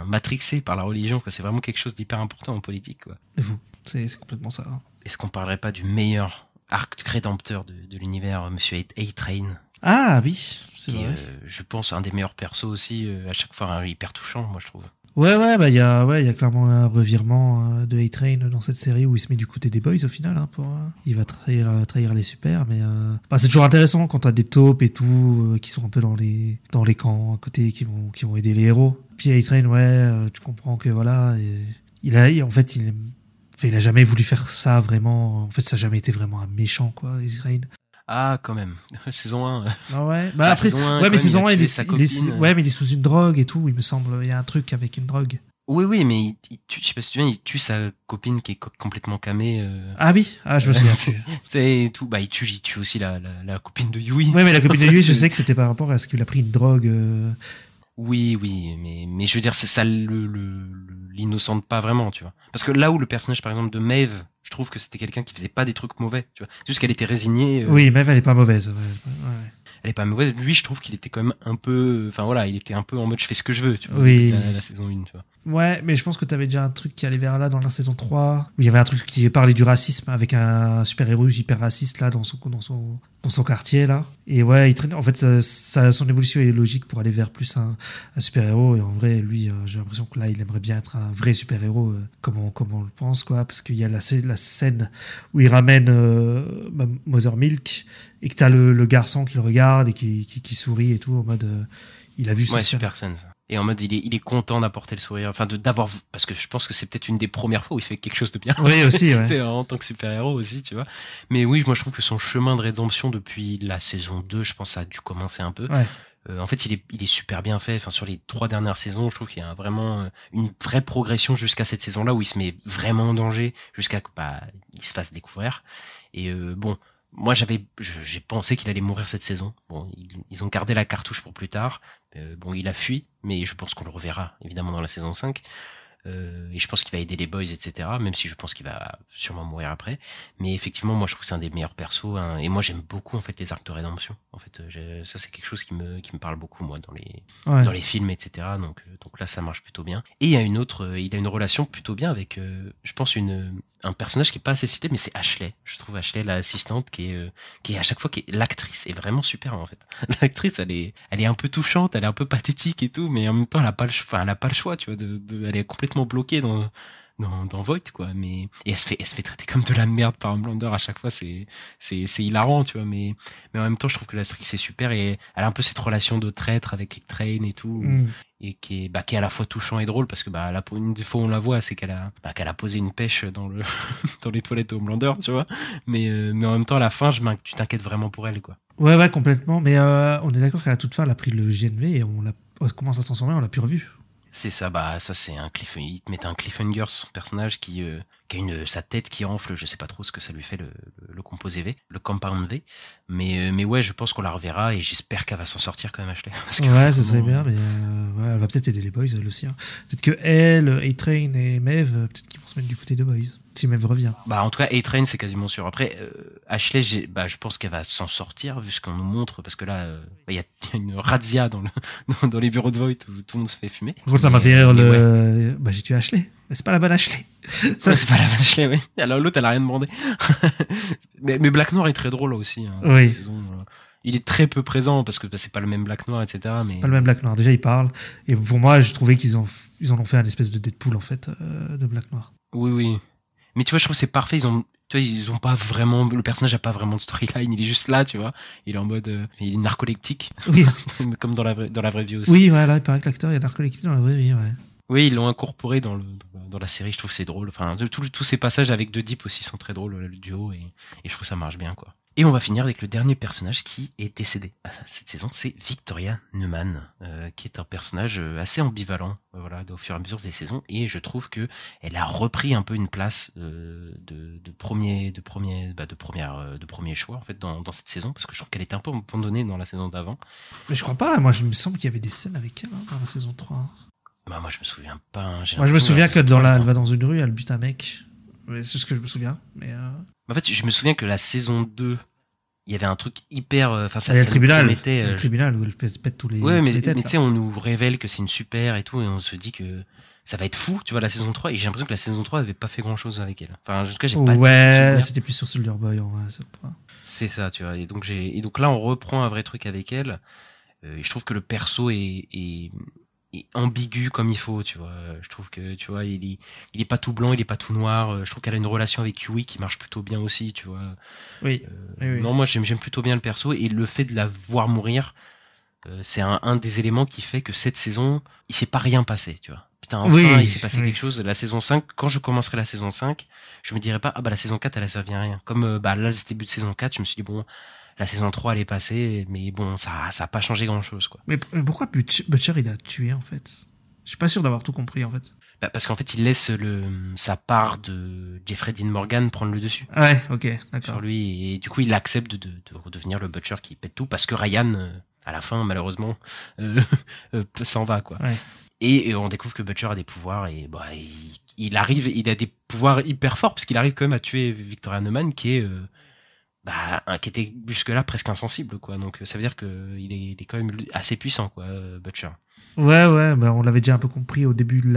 matrixés par la religion. Quoi. C'est vraiment quelque chose d'hyper important en politique. Quoi. C'est complètement ça. Hein. Est-ce qu'on parlerait pas du meilleur arc rédempteur de l'univers, Monsieur A-Train? Ah oui, c'est vrai. Je pense un des meilleurs persos aussi, à chaque fois hyper touchant, moi je trouve. Ouais, il y a clairement un revirement de A-Train dans cette série où il se met du côté des boys au final. Hein, il va trahir les super, mais c'est toujours intéressant quand t'as des taupes et tout qui sont un peu dans les camps à côté qui vont aider les héros. Puis A-Train, tu comprends que voilà, il a jamais voulu faire ça vraiment. En fait, ça n'a jamais été vraiment un méchant, quoi, A-Train. Ah, quand même. Saison 1. Ah ouais. Bah après, saison 1, mais saison 1, il est sous une drogue et tout, il me semble. Il y a un truc avec une drogue. Oui, mais je sais pas si tu viens, il tue sa copine qui est complètement camée. Ah oui, je me souviens. C'est tout. Bah, il tue aussi la copine de Yui. Ouais, mais la copine de Yui, je sais que c'était par rapport à ce qu'il a pris une drogue. Oui, mais je veux dire, ça l'innocente pas vraiment, tu vois. Parce que là où le personnage, par exemple, de Maeve, je trouve que c'était quelqu'un qui faisait pas des trucs mauvais, tu vois. Juste qu'elle était résignée. Oui, Maeve, elle est pas mauvaise. Ouais. Elle est pas mauvaise. Lui, je trouve qu'il était quand même un peu, enfin voilà, il était un peu en mode je fais ce que je veux, tu vois. Oui. La saison 1, tu vois. Ouais, mais je pense que t'avais déjà un truc qui allait vers là dans la saison 3, où il y avait un truc qui parlait du racisme avec un super-héros hyper raciste là dans son quartier là. Et ouais, en fait, son évolution est logique pour aller vers plus un super-héros. Et en vrai, lui, j'ai l'impression que là, il aimerait bien être un vrai super-héros, comme on le pense, quoi. Parce qu'il y a la scène où il ramène Mother Milk et que t'as le garçon qui le regarde et qui sourit et tout, en mode il a vu ça. Ouais, super scène. Et en mode, il est content d'apporter le sourire, enfin d'avoir, parce que je pense que c'est peut-être une des premières fois où il fait quelque chose de bien. Oui, aussi, ouais. En tant que super-héros aussi, tu vois. Mais oui, moi je trouve que son chemin de rédemption depuis la saison 2, je pense, ça a dû commencer un peu. Ouais. En fait, il est super bien fait. Enfin, sur les 3 dernières saisons, je trouve qu'il y a vraiment une vraie progression jusqu'à cette saison-là où il se met vraiment en danger, jusqu'à que il se fasse découvrir. Et bon. Moi, j'ai pensé qu'il allait mourir cette saison. Bon, ils ont gardé la cartouche pour plus tard. Bon, il a fui, mais je pense qu'on le reverra, évidemment, dans la saison 5. Et je pense qu'il va aider les boys, etc. Même si je pense qu'il va sûrement mourir après. Mais effectivement, moi, je trouve que c'est un des meilleurs persos. Hein, et moi, j'aime beaucoup, en fait, les arcs de rédemption. En fait, ça, c'est quelque chose qui me parle beaucoup, moi, dans les films, etc. Donc là, ça marche plutôt bien. Et il a une relation plutôt bien avec, je pense, un personnage qui est pas assez cité, mais c'est Ashley. Je trouve Ashley, l'assistante, qui est à chaque fois, l'actrice est vraiment super, en fait. L'actrice, elle est un peu touchante, elle est un peu pathétique et tout, mais en même temps, elle a pas le choix, tu vois, elle est complètement bloquée dans Voight, quoi. Mais et elle se fait traiter comme de la merde par Homelander à chaque fois. C'est hilarant, tu vois. Mais en même temps, je trouve que l'actrice c'est super et elle a un peu cette relation de traître avec Train et tout. Et qui est à la fois touchant et drôle parce que là pour une des fois on la voit c'est qu'elle a posé une pêche dans les toilettes de Homelander, tu vois, mais en même temps à la fin tu t'inquiètes vraiment pour elle, quoi. Ouais, complètement, mais on est d'accord qu'à la toute fin elle a pris le GNV et on commence à se transformer, on l'a plus revu. C'est ça, ça c'est un cliffhanger. Il te met un cliffhanger sur son personnage qui a sa tête qui enfle, je sais pas trop ce que ça lui fait le composé V, le compound V, mais ouais, je pense qu'on la reverra et j'espère qu'elle va s'en sortir quand même, Ashley. Parce que ouais, ça serait bien, mais ouais, elle va peut-être aider les boys elle aussi. Hein. Peut-être que elle, A-Train et Maeve, peut-être qu'ils vont se mettre du côté de boys. Si Maeve revient. En tout cas, A-Train c'est quasiment sûr. Après, Ashley, je pense qu'elle va s'en sortir vu ce qu'on nous montre, parce que là, il y a une razzia dans les bureaux de Voight où tout le monde se fait fumer. Par contre, ça m'a fait rire j'ai tué Ashley. Mais c'est pas la bonne Ashley. Ça, c'est pas la bonne Ashley, oui. Alors l'autre, elle a rien demandé. mais Black Noir est très drôle là aussi. Hein, oui. Cette saison, il est très peu présent parce que c'est pas le même Black Noir, etc. Mais... C'est pas le même Black Noir. Déjà, il parle. Et pour moi, je trouvais qu'ils en ont fait un espèce de Deadpool, en fait, de Black Noir. Oui. Mais tu vois, je trouve que c'est parfait. Ils ont pas vraiment, le personnage a pas vraiment de storyline. Il est juste là, tu vois. Il est en mode, il est narcoleptique. Oui. Comme dans la vraie vie aussi. Oui, voilà. Il paraît que l'acteur est narcoleptique dans la vraie vie, ouais. Oui, ils l'ont incorporé dans la série. Je trouve que c'est drôle. Enfin, tous ces passages avec The Deep aussi sont très drôles, le duo, et je trouve que ça marche bien, quoi. Et on va finir avec le dernier personnage qui est décédé cette saison, c'est Victoria Neuman, qui est un personnage assez ambivalent, au fur et à mesure des saisons, et je trouve que elle a repris un peu une place de premier choix en fait dans cette saison, parce que je trouve qu'elle était un peu abandonnée dans la saison d'avant. Mais je crois pas. Moi, je me semble qu'il y avait des scènes avec elle dans la saison 3. Moi, je me souviens pas. Hein, moi, je me souviens que elle va dans une rue, elle bute un mec. C'est ce que je me souviens. Mais en fait, je me souviens que la saison 2, il y avait un truc hyper... ça le tribunal. Le tribunal où elle pète tous les... Ouais, mais tu sais, on nous révèle que c'est une super et tout, et on se dit que ça va être fou, tu vois, la saison 3, et j'ai l'impression que la saison 3 avait pas fait grand-chose avec elle. Enfin, en tout cas, j'ai pas... Ouais, c'était plus sur Soldier Boy, en vrai. C'est ça, tu vois. Et donc là, on reprend un vrai truc avec elle. Et je trouve que le perso est ambigu comme il faut, tu vois. Je trouve que, tu vois, il est pas tout blanc, il est pas tout noir. Je trouve qu'elle a une relation avec Yui qui marche plutôt bien aussi, tu vois. Oui. Non, moi j'aime plutôt bien le perso, et le fait de la voir mourir, c'est un des éléments qui fait que cette saison, il s'est pas rien passé, tu vois. Putain, enfin, il s'est passé quelque chose. La saison 5, quand je commencerai la saison 5, je me dirais pas, la saison 4, elle a servi à rien. Comme, là, le début de saison 4, je me suis dit, bon, la saison 3, elle est passée, mais bon, ça a pas changé grand chose, quoi. Mais pourquoi Butcher, il a tué, en fait? Je suis pas sûr d'avoir tout compris, en fait. Parce qu'en fait, il laisse sa part de Jeffrey Dean Morgan prendre le dessus. Ouais, ok, d'accord. Sur lui, et du coup, il accepte de redevenir le Butcher qui pète tout, parce que Ryan, à la fin, malheureusement, s'en va, quoi. Ouais. Et on découvre que Butcher a des pouvoirs, et il a des pouvoirs hyper forts, parce qu'il arrive quand même à tuer Victoria Neuman, qui était jusque-là presque insensible, quoi. Donc ça veut dire que il est quand même assez puissant, quoi, Butcher. Ouais, on l'avait déjà un peu compris au début de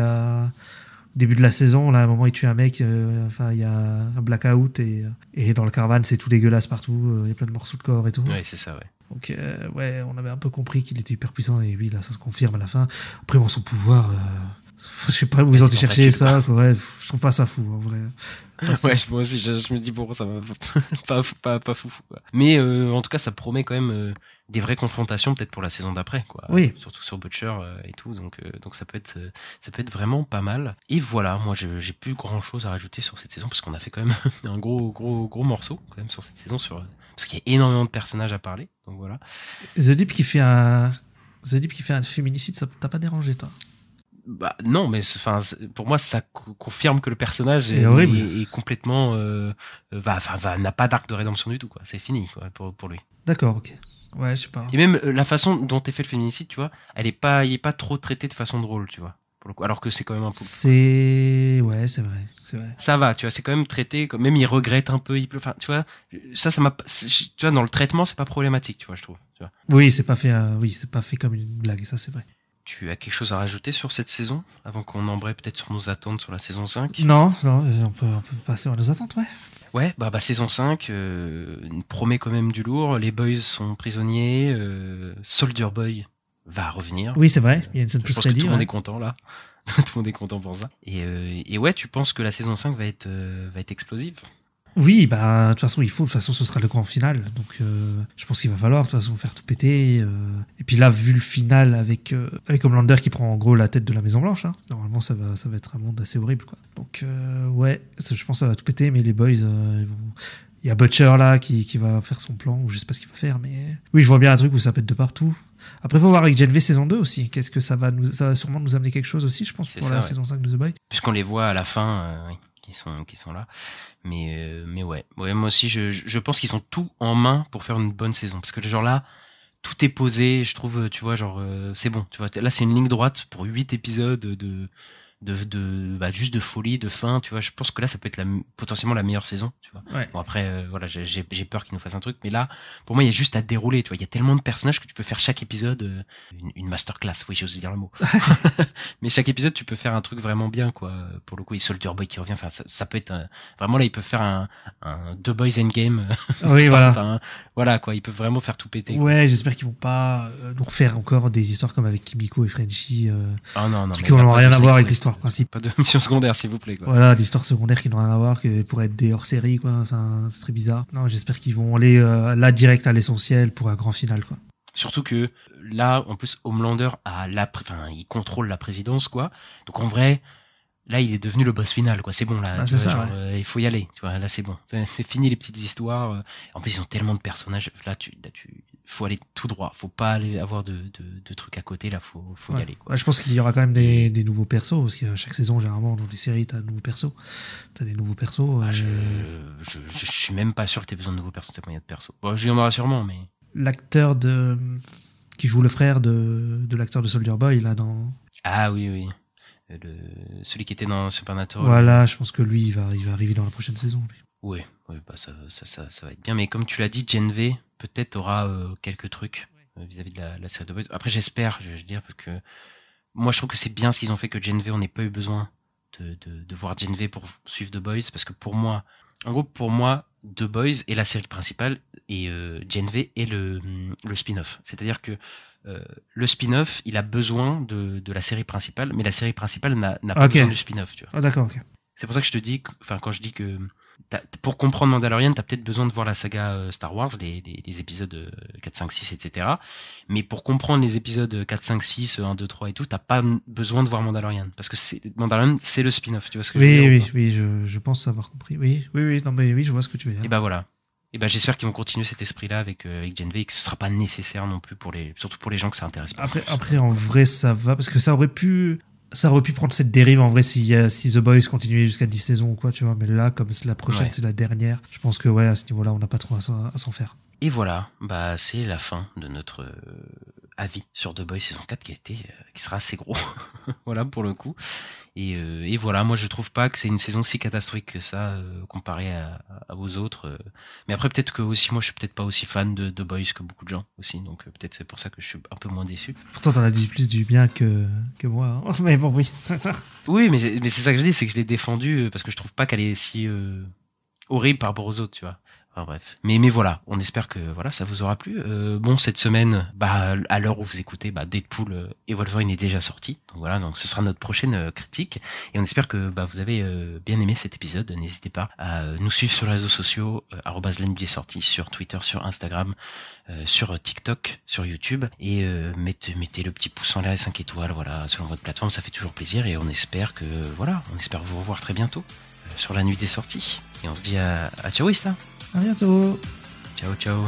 la saison. Là, à un moment, il tue un mec. Il y a un blackout et dans le caravane, c'est tout dégueulasse partout. Il y a plein de morceaux de corps et tout. Ouais, c'est ça, ouais. Donc on avait un peu compris qu'il était hyper puissant, et oui, là, ça se confirme à la fin. Après, son pouvoir. Je sais pas où ils ont été chercher ça. Ouais, je trouve pas ça fou, en vrai. Ouais, moi aussi, je me dis pourquoi ça va pas fou, quoi. Mais en tout cas, ça promet quand même des vraies confrontations, peut-être pour la saison d'après, quoi. Oui. Surtout sur Butcher et tout, donc ça peut être vraiment pas mal. Et voilà, moi j'ai plus grand chose à rajouter sur cette saison, parce qu'on a fait quand même un gros morceau quand même sur cette saison, parce qu'il y a énormément de personnages à parler, donc voilà. The Deep qui fait un féminicide, ça t'a pas dérangé, toi? Non, mais pour moi ça confirme que le personnage est complètement n'a pas d'arc de rédemption du tout, quoi. C'est fini, quoi, pour lui. D'accord, ok. Ouais, je sais pas. Et même la façon dont est fait le féminicide, tu vois, il est pas trop traité de façon drôle, tu vois, pour le coup, alors que c'est quand même un peu... c'est vrai. Ça va, tu vois, c'est quand même traité, même il regrette un peu, enfin, tu vois, ça m'a, tu vois, dans le traitement, c'est pas problématique, tu vois, je trouve, tu vois. Oui, c'est pas fait comme une blague, ça c'est vrai. Tu as quelque chose à rajouter sur cette saison, avant qu'on embraye peut-être sur nos attentes sur la saison 5? Non, on peut passer à nos attentes, ouais. Ouais, saison 5 promet quand même du lourd. Les boys sont prisonniers. Soldier Boy va revenir. Oui, c'est vrai. Il y a une scène Je pense que post-crédit, tout le monde ouais. est content là. Tout le monde est content pour ça. Et ouais, tu penses que la saison 5 va être explosive? Oui, bah, de toute façon, il faut. De toute façon, ce sera le grand final. Donc, je pense qu'il va falloir, de toute façon, faire tout péter. Et puis là, vu le final avec Homelander qui prend en gros la tête de la Maison-Blanche, hein, normalement, ça va être un monde assez horrible, quoi. Donc, ouais, je pense que ça va tout péter, mais les boys, ils vont... Il y a Butcher là qui va faire son plan, ou je sais pas ce qu'il va faire, mais oui, je vois bien un truc où ça pète de partout. Après, il faut voir avec Gen V saison 2 aussi. Qu'est-ce que ça va sûrement nous amener quelque chose aussi, je pense, C'est pour ça, la ouais. saison 5 de The Boys. Puisqu'on les voit à la fin, oui, qui sont là. Mais ouais, moi aussi, je pense qu'ils ont tout en main pour faire une bonne saison. Parce que genre là, tout est posé, je trouve, tu vois, genre, c'est bon. Tu vois, là, c'est une ligne droite pour 8 épisodes bah, juste de folie, de fin, tu vois. Je pense que là, ça peut être potentiellement la meilleure saison, tu vois. Ouais. Bon, après, voilà, j'ai peur qu'ils nous fassent un truc, mais là, pour moi, il y a juste à dérouler, tu vois. Il y a tellement de personnages que tu peux faire chaque épisode une masterclass, oui, j'ose dire le mot. Mais chaque épisode, tu peux faire un truc vraiment bien, quoi. Pour le coup, il y a Soldier Boy qui revient, enfin, ça peut être vraiment là, ils peuvent faire un The Boys Endgame. Oui, voilà. Enfin, voilà, quoi. Ils peuvent vraiment faire tout péter. Ouais, j'espère qu'ils vont pas nous refaire encore des histoires comme avec Kimiko et Frenchie. Ah non, non. Trucs qui n'ont rien à voir avec l'histoire principale. Pas de mission secondaire, s'il vous plaît, quoi. Voilà, d'histoires secondaires qui n'ont rien à voir, que pourraient être des hors-série, quoi. Enfin, c'est très bizarre. Non, j'espère qu'ils vont aller là direct à l'essentiel pour un grand final, quoi. Surtout que là, en plus, Homelander il contrôle la présidence, quoi. Donc en vrai, là, il est devenu le boss final, quoi. C'est bon, là. Ah, Tu c'est vois, ça, genre, il faut y aller. Tu vois, là, c'est bon. C'est fini les petites histoires. En plus, ils ont tellement de personnages. Là, faut aller tout droit. Faut pas aller avoir de trucs à côté. Là, faut y aller, quoi. Ouais, je pense qu'il y aura quand même des nouveaux persos, parce que chaque saison, généralement, dans les séries, t'as de nouveaux persos. T'as des nouveaux persos. Je suis même pas sûr que t'aies besoin de nouveaux persos. T'as moyen de persos. Bon, il y en aura sûrement, mais. L'acteur qui joue le frère de l'acteur de Soldier Boy, là, dans. Ah oui. Celui qui était dans Supernatural. Voilà, je pense que lui, il va arriver dans la prochaine saison. Lui. Ouais, bah ça va être bien. Mais comme tu l'as dit, Gen V peut-être aura quelques trucs vis-à-vis de la série de Boys. Après, j'espère, je veux dire, parce que moi, je trouve que c'est bien ce qu'ils ont fait que Gen V, on n'ait pas eu besoin de voir Gen V pour suivre The Boys, parce que pour moi, The Boys est la série principale et Gen V est le spin-off. C'est-à-dire que le spin-off, il a besoin de la série principale, mais la série principale n'a pas besoin du spin-off, tu vois. Ah, d'accord, ok. C'est pour ça que je te dis, quand je dis que pour comprendre Mandalorian, t'as peut-être besoin de voir la saga Star Wars, les épisodes 4, 5, 6, etc. Mais pour comprendre les épisodes 4, 5, 6, 1, 2, 3 et tout, t'as pas besoin de voir Mandalorian. Parce que Mandalorian, c'est le spin-off, tu vois ce que je veux dire? Oui, je pense avoir compris. Oui, non, mais oui, je vois ce que tu veux dire. Et bah voilà. Et bah j'espère qu'ils vont continuer cet esprit-là avec Gen V et que ce sera pas nécessaire non plus surtout pour les gens que ça intéresse pas. Après, en vrai, ça va, parce que ça aurait pu prendre cette dérive en vrai si The Boys continuait jusqu'à 10 saisons ou quoi, tu vois. Mais là, comme c'est la prochaine, c'est la dernière, je pense que ouais, à ce niveau-là, on n'a pas trop à s'en faire. Et voilà, bah c'est la fin de notre avis sur The Boys saison 4 qui sera assez gros. Voilà pour le coup. Et voilà, moi je trouve pas que c'est une saison si catastrophique que ça comparé aux autres. Mais après peut-être que aussi moi je suis peut-être pas aussi fan de The Boys que beaucoup de gens aussi, donc peut-être c'est pour ça que je suis un peu moins déçu. Pourtant t'en as dit plus du bien que moi, hein. Mais bon, oui. Oui, mais c'est ça que je dis, c'est que je l'ai défendu parce que je trouve pas qu'elle est si horrible par rapport aux autres, tu vois. Enfin bref. Mais voilà, on espère que voilà, ça vous aura plu. Bon, cette semaine, bah à l'heure où vous écoutez, bah Deadpool et Wolverine est déjà sorti. Donc voilà, donc ce sera notre prochaine critique et on espère que bah vous avez bien aimé cet épisode. N'hésitez pas à nous suivre sur les réseaux sociaux @l'NBSortie sur Twitter, sur Instagram, sur TikTok, sur YouTube et mettez le petit pouce en l'air et 5 étoiles, voilà, selon votre plateforme, ça fait toujours plaisir et on espère vous revoir très bientôt sur la nuit des sorties et on se dit à ciao, Ista. À bientôt. Ciao.